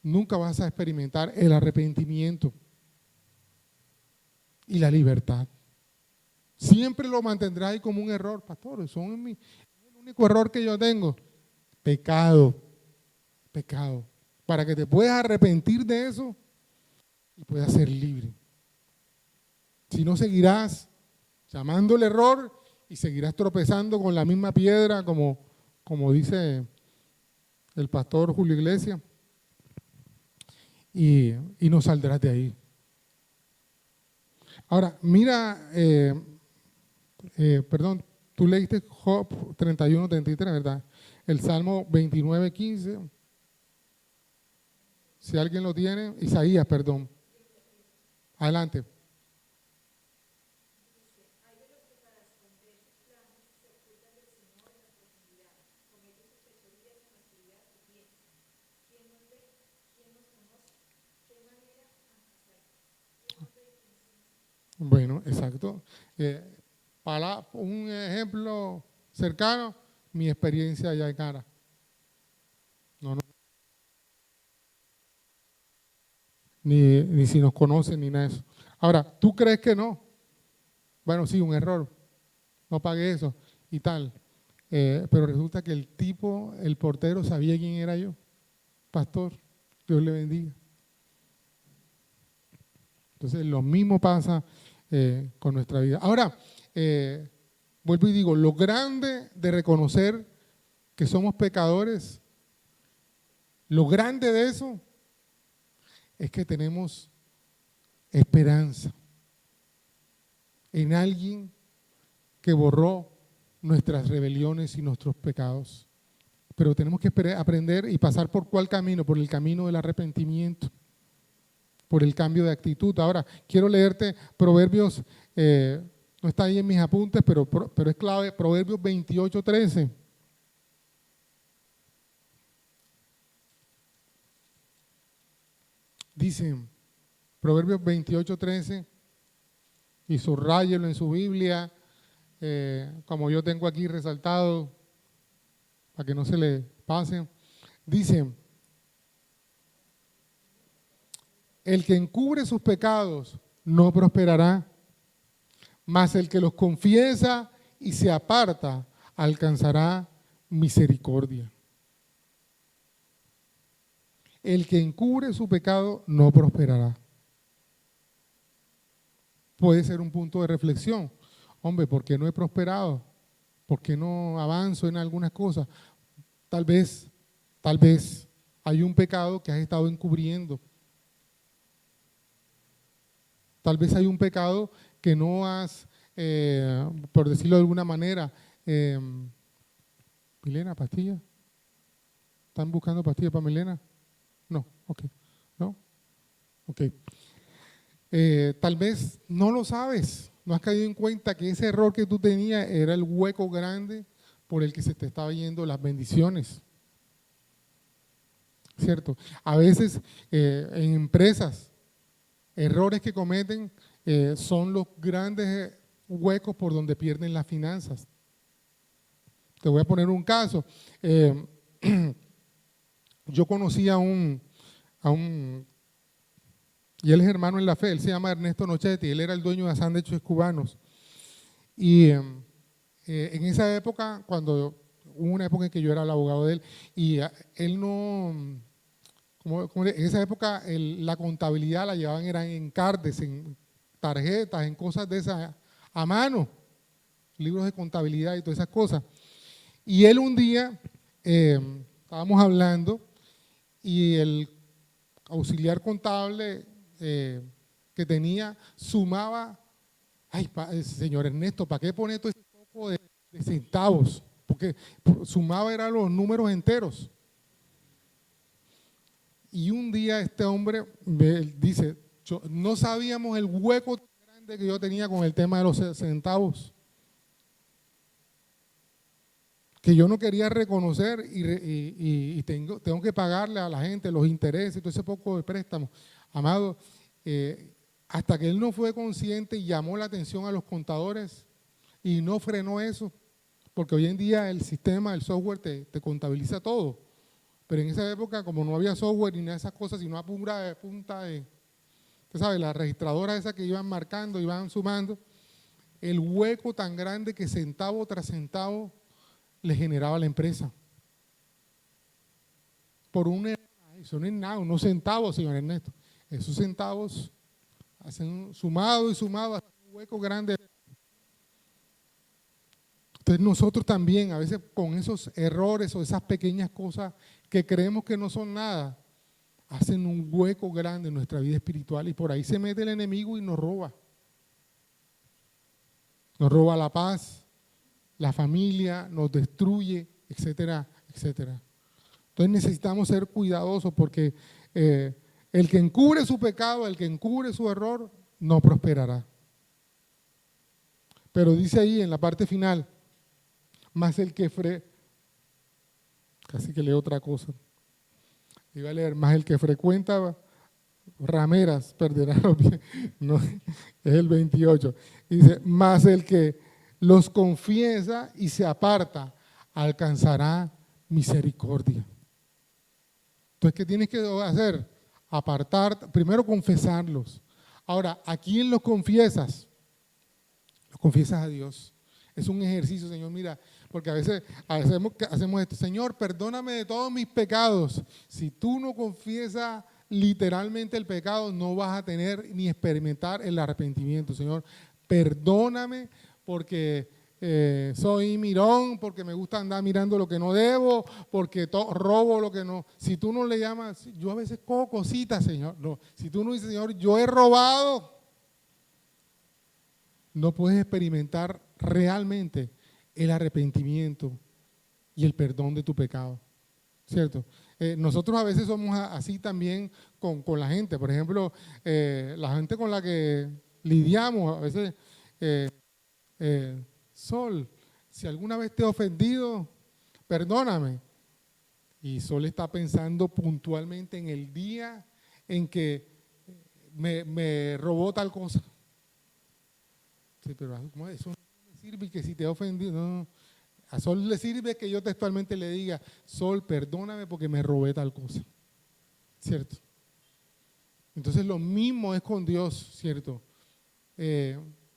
nunca vas a experimentar el arrepentimiento y la libertad. Siempre lo mantendrás ahí como un error, pastor. Es el único error que yo tengo. Pecado. Pecado. Para que te puedas arrepentir de eso y puedas ser libre. Si no, seguirás llamando el error y seguirás tropezando con la misma piedra, como dice el pastor Julio Iglesias, y no saldrás de ahí. Ahora, mira, perdón, tú leíste Job 31, 33, ¿verdad? El Salmo 29, 15. Si alguien lo tiene, Isaías, perdón. Adelante. Bueno, exacto. Para un ejemplo cercano, mi experiencia allá en Cara. No, no, ni si nos conocen, ni nada de eso. Ahora, ¿tú crees que no? Bueno, sí, un error. No pagué eso y tal. Pero resulta que el tipo, el portero, sabía quién era yo. Pastor, Dios le bendiga. Entonces, lo mismo pasa con nuestra vida. Ahora, vuelvo y digo, lo grande de reconocer que somos pecadores, lo grande de eso es que tenemos esperanza en alguien que borró nuestras rebeliones y nuestros pecados. Pero tenemos que aprender y pasar por ¿cuál camino? Por el camino del arrepentimiento, por el cambio de actitud. Ahora, quiero leerte Proverbios, no está ahí en mis apuntes, pero es clave, Proverbios 28:13. Dice, Proverbios 28:13, y subráyelo en su Biblia, como yo tengo aquí resaltado, para que no se le pase. Dice, el que encubre sus pecados no prosperará, mas el que los confiesa y se aparta alcanzará misericordia. El que encubre su pecado no prosperará. Puede ser un punto de reflexión. Hombre, ¿por qué no he prosperado? ¿Por qué no avanzo en algunas cosas? Tal vez hay un pecado que has estado encubriendo. Tal vez hay un pecado que no has, por decirlo de alguna manera, Milena, ¿pastilla? ¿Están buscando pastillas para Milena? No, ok, no, ok. Tal vez no lo sabes, no has caído en cuenta que ese error que tú tenías era el hueco grande por el que se te estaban yendo las bendiciones. ¿Cierto? A veces en empresas, errores que cometen son los grandes huecos por donde pierden las finanzas. Te voy a poner un caso. Yo conocí a un, y él es hermano en la fe, él se llama Ernesto Nochetti, él era el dueño de Sándwiches Cubanos. Y en esa época, hubo una época en que yo era el abogado de él, y él no, en esa época la contabilidad la llevaban eran en cards, en tarjetas, en cosas de esas, a mano, libros de contabilidad y todas esas cosas. Y él un día, estábamos hablando, y el auxiliar contable que tenía sumaba, señor Ernesto, ¿para qué pone todo ese poco de centavos? Porque sumaba eran los números enteros. Y un día este hombre dice, no sabíamos el hueco tan grande que yo tenía con el tema de los centavos, que yo no quería reconocer y tengo que pagarle a la gente los intereses y todo ese poco de préstamos. Amado, hasta que él no fue consciente y llamó la atención a los contadores y no frenó eso, porque hoy en día el sistema, el software te contabiliza todo, pero en esa época como no había software ni nada de esas cosas, sino a punta de, usted sabe, las registradoras esas que iban marcando, iban sumando, el hueco tan grande que centavo tras centavo le generaba a la empresa. Por eso no es nada, unos centavos, señor Ernesto. Esos centavos hacen sumado y sumado hasta un hueco grande. Entonces nosotros también, a veces con esos errores o esas pequeñas cosas que creemos que no son nada, hacen un hueco grande en nuestra vida espiritual y por ahí se mete el enemigo y nos roba. Nos roba la paz, la familia, nos destruye, etcétera, etcétera. Entonces necesitamos ser cuidadosos porque el que encubre su pecado, el que encubre su error, no prosperará. Pero dice ahí en la parte final, más el que casi que leo otra cosa. Iba a leer, más el que frecuenta rameras perderá los pies. No, es el 28. Y dice, más el que los confiesa y se aparta, alcanzará misericordia. Entonces, ¿qué tienes que hacer? Apartar, primero confesarlos. Ahora, ¿a quién los confiesas? Los confiesas a Dios. Es un ejercicio, Señor, mira, porque a veces hacemos esto, Señor, perdóname de todos mis pecados. Si tú no confiesas literalmente el pecado, no vas a tener ni experimentar el arrepentimiento. Señor, perdóname porque soy mirón, porque me gusta andar mirando lo que no debo, porque robo lo que no. Si tú no le llamas, yo a veces cojo cositas, Señor. No, si tú no dices, Señor, yo he robado, no puedes experimentar realmente el arrepentimiento y el perdón de tu pecado, ¿cierto? Nosotros a veces somos así también con la gente. Por ejemplo, la gente con la que lidiamos, a veces, Sol, si alguna vez te he ofendido, perdóname. Y Sol está pensando puntualmente en el día en que me robó tal cosa. Sí, pero ¿cómo es? Eso no me sirve que si te he ofendido, no. A Sol le sirve que yo textualmente le diga, Sol, perdóname porque me robé tal cosa, ¿cierto? Entonces lo mismo es con Dios, ¿cierto?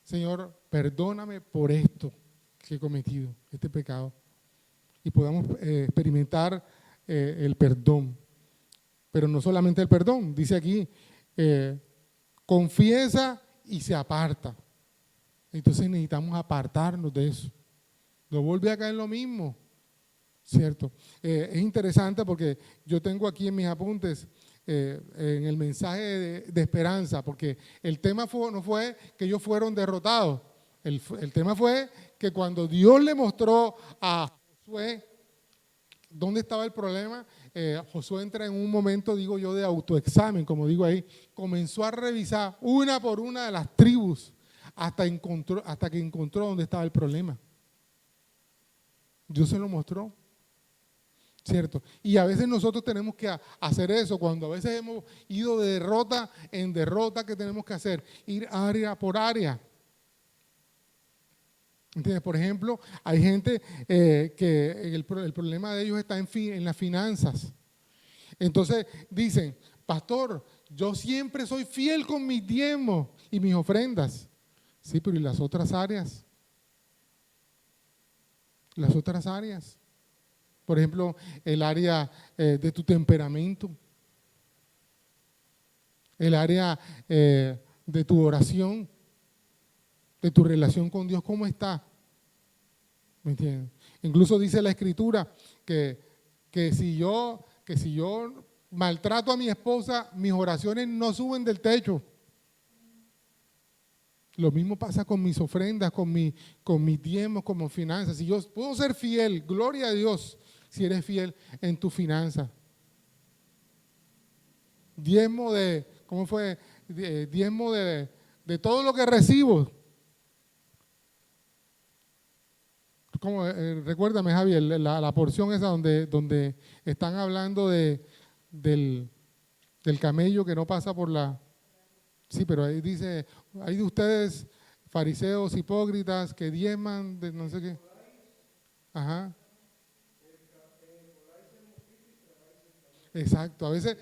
Señor, perdóname por esto que he cometido, este pecado, y podamos experimentar el perdón. Pero no solamente el perdón, dice aquí, confiesa y se aparta. Entonces necesitamos apartarnos de eso. No vuelve a caer lo mismo, ¿cierto? Es interesante porque yo tengo aquí en mis apuntes en el mensaje de esperanza, porque el tema no fue que ellos fueron derrotados, el tema fue que cuando Dios le mostró a Josué dónde estaba el problema, Josué entra en un momento, digo yo, de autoexamen, como digo ahí, comenzó a revisar una por una de las tribus hasta que encontró dónde estaba el problema. Dios se lo mostró, ¿cierto? Y a veces nosotros tenemos que hacer eso, cuando a veces hemos ido de derrota en derrota, ¿qué tenemos que hacer? Ir área por área. ¿Entiendes? Por ejemplo, hay gente que el problema de ellos está en las finanzas. Entonces dicen, pastor, yo siempre soy fiel con mis diezmos y mis ofrendas. Sí, pero ¿y las otras áreas? Las otras áreas. Por ejemplo, el área de tu temperamento. El área de tu oración. De tu relación con Dios, ¿cómo está? ¿Me entiendes? Incluso dice la Escritura que si yo maltrato a mi esposa, mis oraciones no suben del techo. Lo mismo pasa con mis ofrendas, con mis diezmos, con mis finanzas. Si yo puedo ser fiel, gloria a Dios, si eres fiel en tu finanza. Diezmo de, ¿cómo fue? Diezmo de todo lo que recibo. Recuérdame, Javier, la porción esa donde están hablando del camello que no pasa por la... Sí, pero ahí dice, hay de ustedes fariseos, hipócritas, que diezman de no sé qué. Ajá. Exacto, a veces...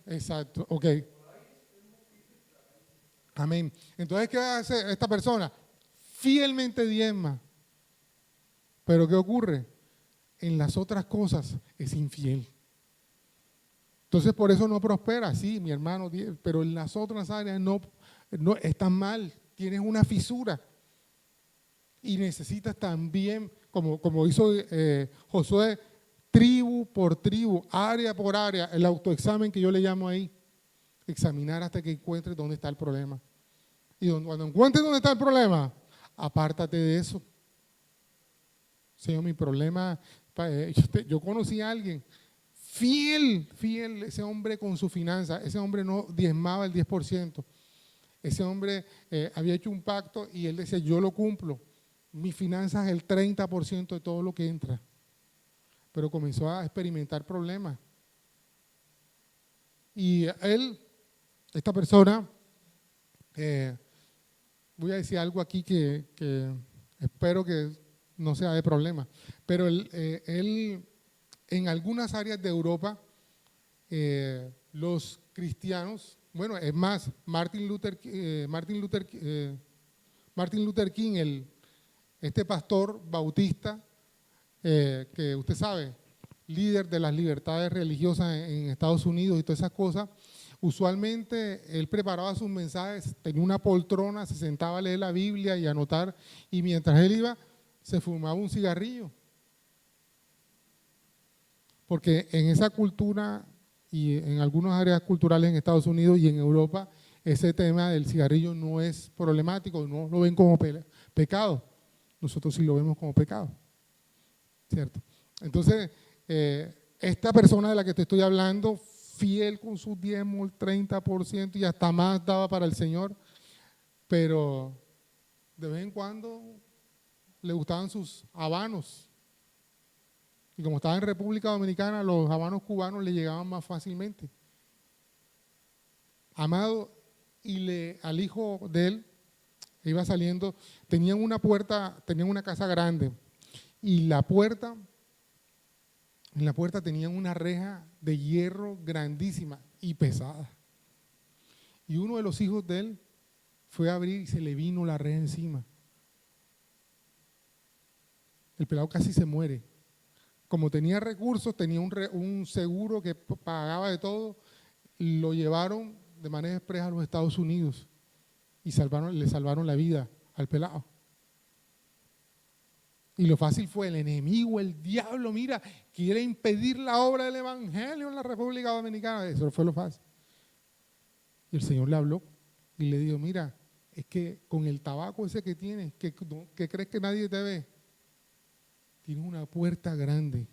Exacto, ok. Amén. Entonces, ¿qué hace esta persona? Fielmente diezma. Pero ¿qué ocurre? En las otras cosas es infiel. Entonces por eso no prospera, sí, mi hermano, pero en las otras áreas no están mal, tienes una fisura. y necesitas también, como hizo Josué, tribu por tribu, área por área, el autoexamen que yo le llamo ahí, examinar hasta que encuentres dónde está el problema. Y cuando encuentres dónde está el problema, apártate de eso. Señor, mi problema, yo conocí a alguien fiel, ese hombre con su finanza, ese hombre no diezmaba el 10%. Ese hombre había hecho un pacto y él decía, yo lo cumplo, mi finanza es el 30% de todo lo que entra. Pero comenzó a experimentar problemas. Y él, esta persona, voy a decir algo aquí que espero que no sea de problema, pero él en algunas áreas de Europa, los cristianos, bueno, es más, Martin Luther King, este pastor bautista, que usted sabe, líder de las libertades religiosas en Estados Unidos y todas esas cosas, usualmente él preparaba sus mensajes, tenía una poltrona, se sentaba a leer la Biblia y a anotar, y mientras él iba, se fumaba un cigarrillo. Porque en esa cultura y en algunas áreas culturales en Estados Unidos y en Europa, ese tema del cigarrillo no es problemático, no lo ven como pecado. Nosotros sí lo vemos como pecado, ¿cierto? Entonces, esta persona de la que te estoy hablando, fiel con sus diezmos, el 30% y hasta más daba para el Señor, pero de vez en cuando le gustaban sus habanos. Y como estaba en República Dominicana, los habanos cubanos le llegaban más fácilmente. Amado, al hijo de él, iba saliendo, tenían una casa grande, y en la puerta tenían una reja de hierro grandísima y pesada. Y uno de los hijos de él fue a abrir y se le vino la reja encima. El pelado casi se muere. Como tenía recursos, tenía un seguro que pagaba de todo, lo llevaron de manera expresa a los Estados Unidos y le salvaron la vida al pelado. Y lo fácil fue el enemigo, el diablo, mira, quiere impedir la obra del evangelio en la República Dominicana. Eso fue lo fácil. Y el Señor le habló y le dijo, mira, es que con el tabaco ese que tienes, que crees que nadie te ve, tienes una puerta grande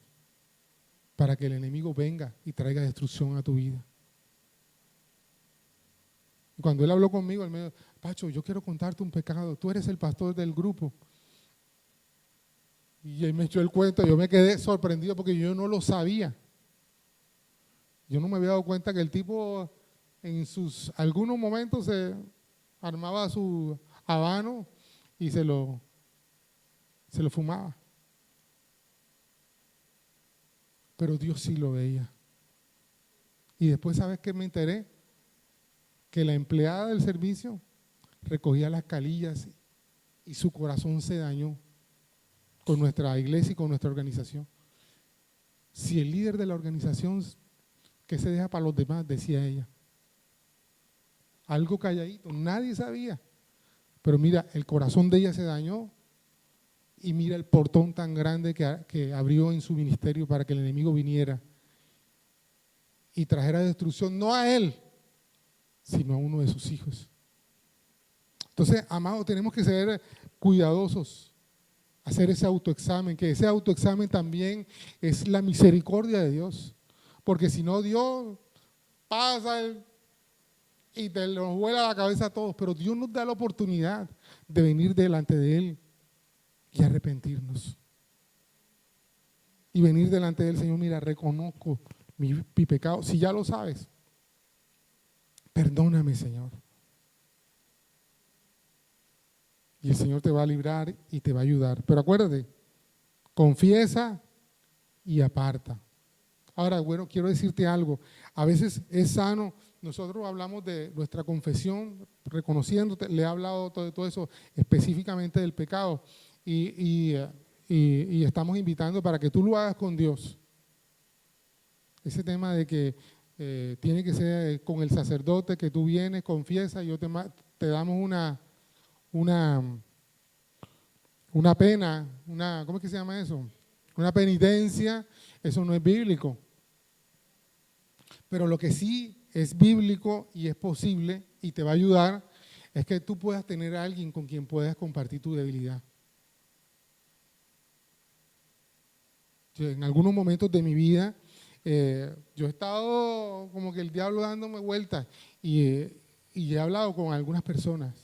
para que el enemigo venga y traiga destrucción a tu vida. Y cuando él habló conmigo, él me dijo, Pacho, yo quiero contarte un pecado, tú eres el pastor del grupo. Y él me echó el cuento, yo me quedé sorprendido porque yo no lo sabía. Yo no me había dado cuenta que el tipo en algunos momentos se armaba su habano y se lo fumaba. Pero Dios sí lo veía. Y después, ¿sabes qué me enteré? Que la empleada del servicio recogía las calillas y su corazón se dañó con nuestra iglesia y con nuestra organización. Si el líder de la organización, ¿qué se deja para los demás?, decía ella. Algo calladito, nadie sabía. Pero mira, el corazón de ella se dañó y mira el portón tan grande que abrió en su ministerio para que el enemigo viniera y trajera destrucción, no a él, sino a uno de sus hijos. Entonces, amados, tenemos que ser cuidadosos, hacer ese autoexamen, que ese autoexamen también es la misericordia de Dios, porque si no, Dios pasa y te nos vuela la cabeza a todos, pero Dios nos da la oportunidad de venir delante de Él y arrepentirnos. Y venir delante del Señor, mira, reconozco mi pecado. Si ya lo sabes, perdóname, Señor. Y el Señor te va a librar y te va a ayudar. Pero acuérdate, confiesa y aparta. Ahora, bueno, quiero decirte algo. A veces es sano, nosotros hablamos de nuestra confesión, reconociéndote, le he hablado de todo eso, específicamente del pecado. Y estamos invitando para que tú lo hagas con Dios. Ese tema de que tiene que ser con el sacerdote, que tú vienes, confiesas, y te damos una pena, ¿cómo es que se llama eso? Una penitencia, eso no es bíblico. Pero lo que sí es bíblico y es posible y te va a ayudar es que tú puedas tener a alguien con quien puedas compartir tu debilidad. En algunos momentos de mi vida, yo he estado como que el diablo dándome vueltas y he hablado con algunas personas.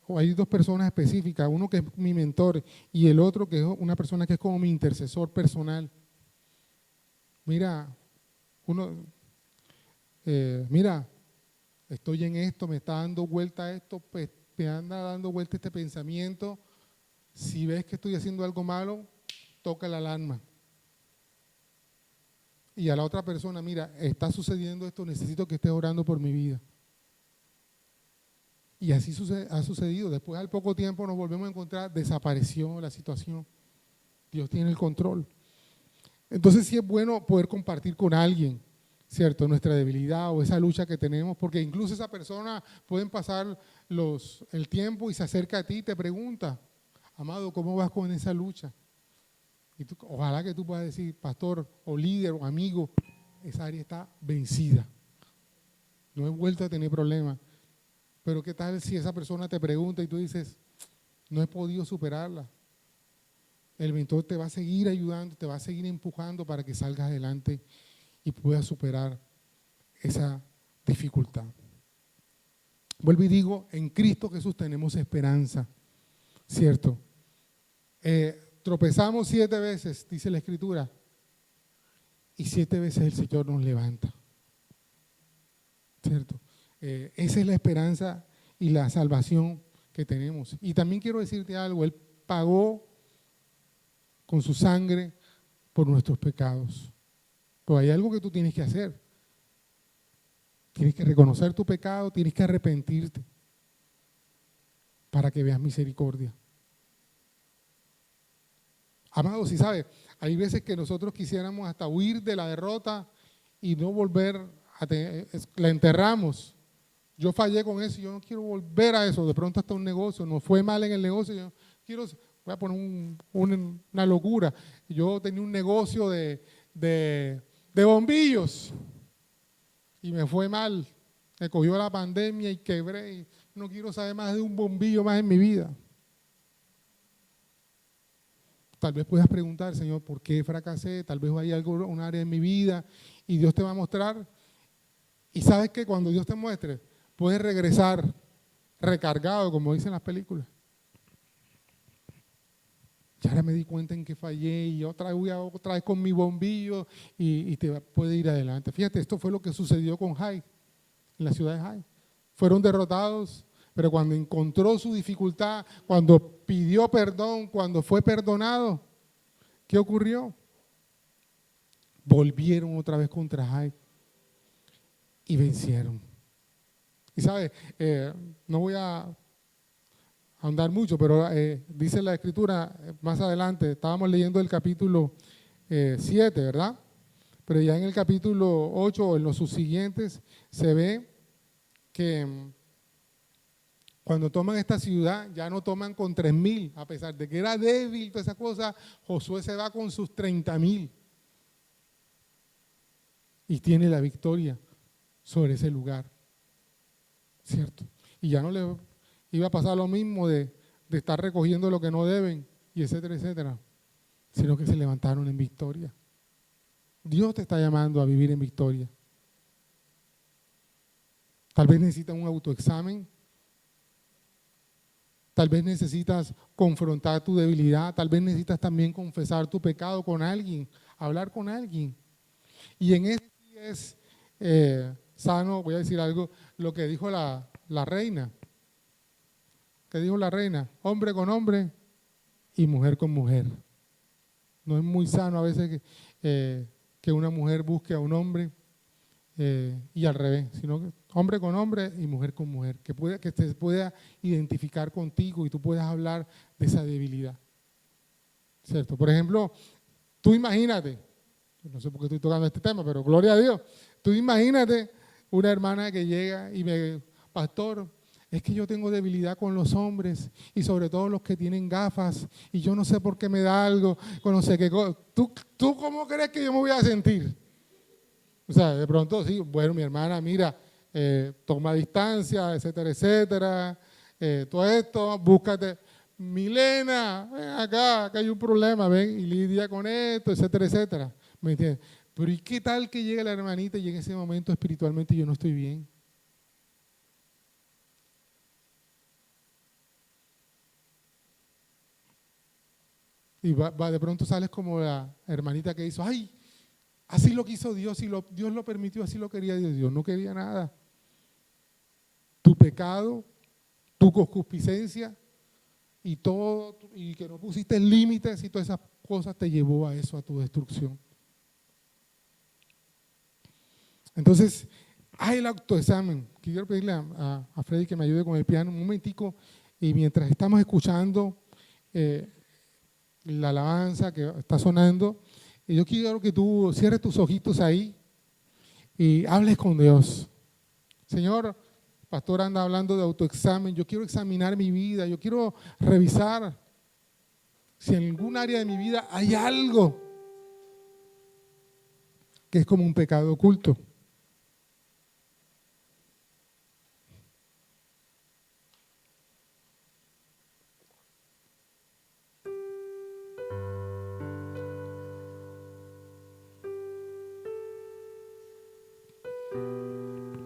O hay dos personas específicas, uno que es mi mentor y el otro que es una persona que es como mi intercesor personal. Mira, mira, estoy en esto, me está dando vuelta esto, pues me anda dando vuelta este pensamiento. Si ves que estoy haciendo algo malo, toca la alarma. Y a la otra persona, mira, está sucediendo esto, necesito que estés orando por mi vida. Y así ha sucedido. Después, al poco tiempo, nos volvemos a encontrar, desapareció la situación. Dios tiene el control. Entonces, sí es bueno poder compartir con alguien, ¿cierto? Nuestra debilidad o esa lucha que tenemos, porque incluso esa persona pueden pasar el tiempo y se acerca a ti y te pregunta, amado, ¿cómo vas con esa lucha? Y ojalá que tú puedas decir, pastor o líder o amigo, esa área está vencida. No he vuelto a tener problemas. Pero ¿qué tal si esa persona te pregunta y tú dices, no he podido superarla? El mentor te va a seguir ayudando, te va a seguir empujando para que salgas adelante y puedas superar esa dificultad. Vuelvo y digo, en Cristo Jesús tenemos esperanza, ¿cierto? Tropezamos 7 veces, dice la Escritura, y 7 veces el Señor nos levanta, ¿cierto? Esa es la esperanza y la salvación que tenemos. Y también quiero decirte algo, Él pagó con su sangre por nuestros pecados. Pero hay algo que tú tienes que hacer. Tienes que reconocer tu pecado, tienes que arrepentirte para que veas misericordia. Amados, si sabes, hay veces que nosotros quisiéramos hasta huir de la derrota y no volver a la enterramos. Yo fallé con eso, yo no quiero volver a eso. De pronto hasta un negocio, nos fue mal en el negocio, yo quiero, voy a poner una locura. Yo tenía un negocio de bombillos y me fue mal. Me cogió la pandemia y quebré. Y no quiero saber más de un bombillo más en mi vida. Tal vez puedas preguntar, Señor, ¿por qué fracasé? Tal vez hay un área en mi vida y Dios te va a mostrar. Y sabes que cuando Dios te muestre, puedes regresar recargado, como dicen las películas. Y ahora me di cuenta en que fallé y voy otra vez con mi bombillo y te puede ir adelante. Fíjate, esto fue lo que sucedió con Jai, en la ciudad de Jai. Fueron derrotados, pero cuando encontró su dificultad, cuando pidió perdón, cuando fue perdonado, ¿qué ocurrió? Volvieron otra vez contra Jai y vencieron. Y sabes, no voy a ahondar mucho, pero dice la Escritura más adelante, estábamos leyendo el capítulo 7, ¿verdad? Pero ya en el capítulo 8 o en los subsiguientes se ve que cuando toman esta ciudad ya no toman con 3,000, a pesar de que era débil toda esa cosa, Josué se va con sus 30,000 y tiene la victoria sobre ese lugar, ¿cierto? Y ya no le iba a pasar lo mismo de estar recogiendo lo que no deben y etcétera, etcétera, sino que se levantaron en victoria. Dios te está llamando a vivir en victoria. Tal vez necesitas un autoexamen, tal vez necesitas confrontar tu debilidad, tal vez necesitas también confesar tu pecado con alguien, hablar con alguien. Y en este es sano, voy a decir algo, lo que dijo la reina. ¿Qué dijo la reina? Hombre con hombre y mujer con mujer. No es muy sano a veces que una mujer busque a un hombre y al revés, sino que hombre con hombre y mujer con mujer, que se pueda identificar contigo y tú puedas hablar de esa debilidad, ¿cierto? Por ejemplo, tú imagínate, no sé por qué estoy tocando este tema, pero gloria a Dios, tú imagínate una hermana que llega y me, pastor, es que yo tengo debilidad con los hombres y sobre todo los que tienen gafas y yo no sé por qué me da algo, con no sé qué. ¿Tú cómo crees que yo me voy a sentir? O sea, de pronto sí, bueno, mi hermana, mira, toma distancia, etcétera, etcétera, todo esto, búscate. Milena, ven acá, hay un problema, ven y lidia con esto, etcétera, etcétera. ¿Me entiendes? Pero ¿y qué tal que llegue la hermanita y en ese momento espiritualmente yo no estoy bien? Y de pronto sales como la hermanita que hizo, ay, así lo quiso Dios y Dios lo permitió, así lo quería Dios. Dios no quería nada. Tu pecado, tu concupiscencia y todo, y que no pusiste límites y todas esas cosas te llevó a eso, a tu destrucción. Entonces, hay el autoexamen. Quiero pedirle a Freddy que me ayude con el piano un momentico y mientras estamos escuchando la alabanza que está sonando, y yo quiero que tú cierres tus ojitos ahí y hables con Dios. Señor, el pastor anda hablando de autoexamen, yo quiero examinar mi vida, yo quiero revisar si en algún área de mi vida hay algo que es como un pecado oculto.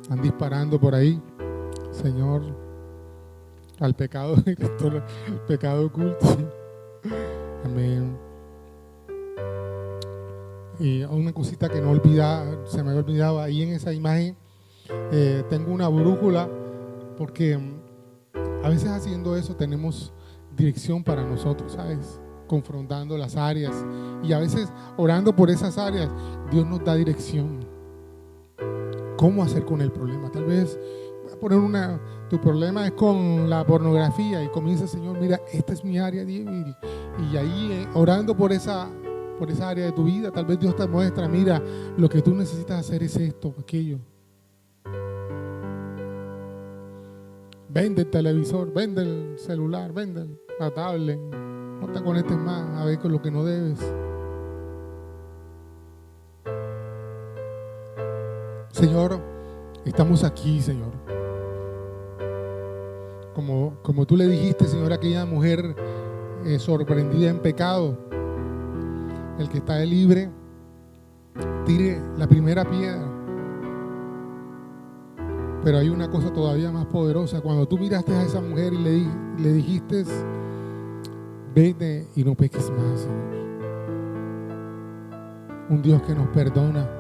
Están disparando por ahí, Señor, al pecado, el pecado oculto. Amén. Y una cosita que no se me había olvidado, ahí en esa imagen tengo una brújula, porque a veces haciendo eso tenemos dirección para nosotros, ¿sabes? Confrontando las áreas y a veces orando por esas áreas, Dios nos da dirección. ¿Cómo hacer con el problema? Tal vez voy a poner tu problema es con la pornografía y comienza, Señor, mira, esta es mi área débil. Y ahí orando por esa área de tu vida, tal vez Dios te muestra, mira, lo que tú necesitas hacer es esto, aquello. Vende el televisor, vende el celular, vende la tablet, no te conectes más a ver con lo que no debes. Señor, estamos aquí, Señor. Como tú le dijiste, Señor, a aquella mujer sorprendida en pecado, el que está libre, tire la primera piedra. Pero hay una cosa todavía más poderosa. Cuando tú miraste a esa mujer y le dijiste, vete y no peques más, Señor. Un Dios que nos perdona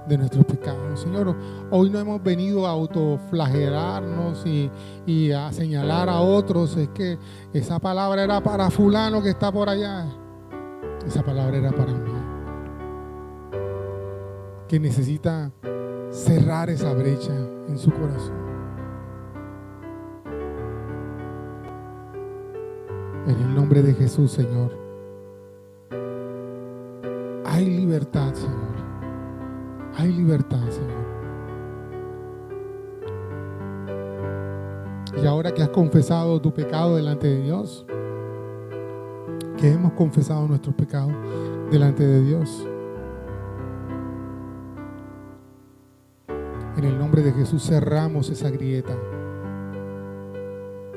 de nuestros pecados. Señor, hoy no hemos venido a autoflagelarnos y a señalar a otros. Es que esa palabra era para fulano que está por allá. Esa palabra era para mí, que necesita cerrar esa brecha en su corazón. En el nombre de Jesús, Señor, hay libertad, Señor. Hay libertad, Señor. Y ahora que has confesado tu pecado delante de Dios, que hemos confesado nuestros pecados delante de Dios, en el nombre de Jesús cerramos esa grieta.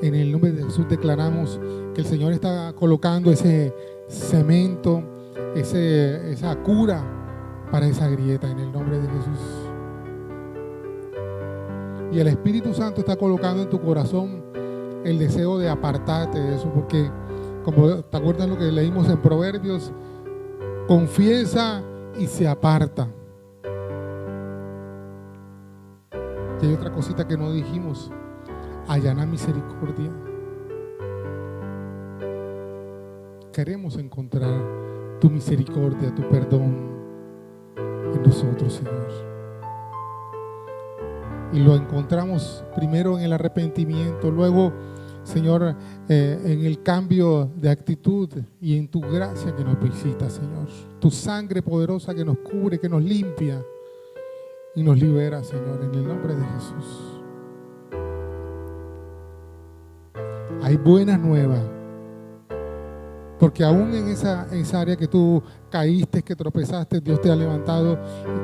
En el nombre de Jesús declaramos que el Señor está colocando ese cemento, esa cura para esa grieta, en el nombre de Jesús. Y el Espíritu Santo está colocando en tu corazón el deseo de apartarte de eso, porque como te acuerdas lo que leímos en Proverbios, confiesa y se aparta. Y hay otra cosita que no dijimos: allana misericordia. Queremos encontrar tu misericordia, tu perdón en nosotros, Señor. Y lo encontramos primero en el arrepentimiento, luego, Señor, en el cambio de actitud y en tu gracia que nos visita, Señor. Tu sangre poderosa que nos cubre, que nos limpia y nos libera, Señor, en el nombre de Jesús. Hay buenas nuevas. Porque aún en esa área que tú caíste, que tropezaste, Dios te ha levantado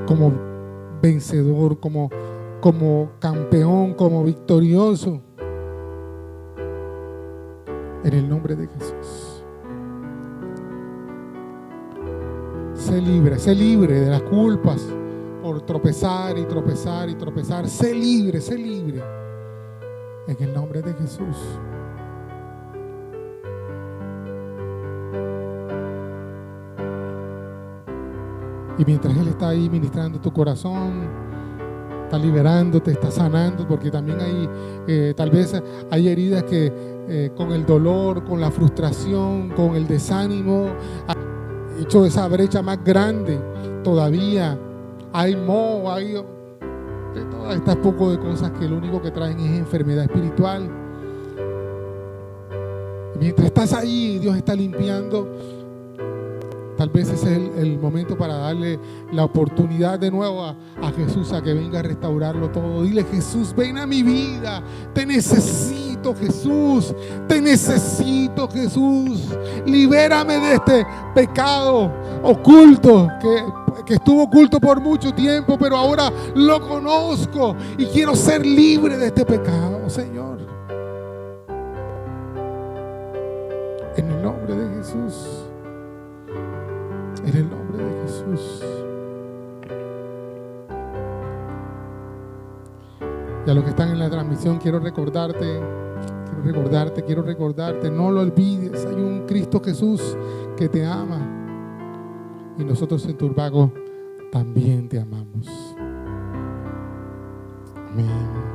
como vencedor, como campeón, como victorioso. En el nombre de Jesús. Sé libre de las culpas por tropezar y tropezar y tropezar. Sé libre. En el nombre de Jesús. Y mientras Él está ahí ministrando tu corazón, está liberándote, está sanando, porque también hay, tal vez hay heridas que con el dolor, con la frustración, con el desánimo, ha hecho esa brecha más grande. Todavía hay moho, hay de todas estas poco de cosas que lo único que traen es enfermedad espiritual. Y mientras estás ahí, Dios está limpiando. Tal vez ese es el momento para darle la oportunidad de nuevo a Jesús a que venga a restaurarlo todo. Dile: Jesús, ven a mi vida. Te necesito, Jesús. Te necesito, Jesús. Libérame de este pecado oculto que estuvo oculto por mucho tiempo, pero ahora lo conozco y quiero ser libre de este pecado, Señor. En el nombre de Jesús. En el nombre de Jesús. Y a los que están en la transmisión, quiero recordarte, no lo olvides. Hay un Cristo Jesús que te ama. Y nosotros en Turbago también te amamos. Amén.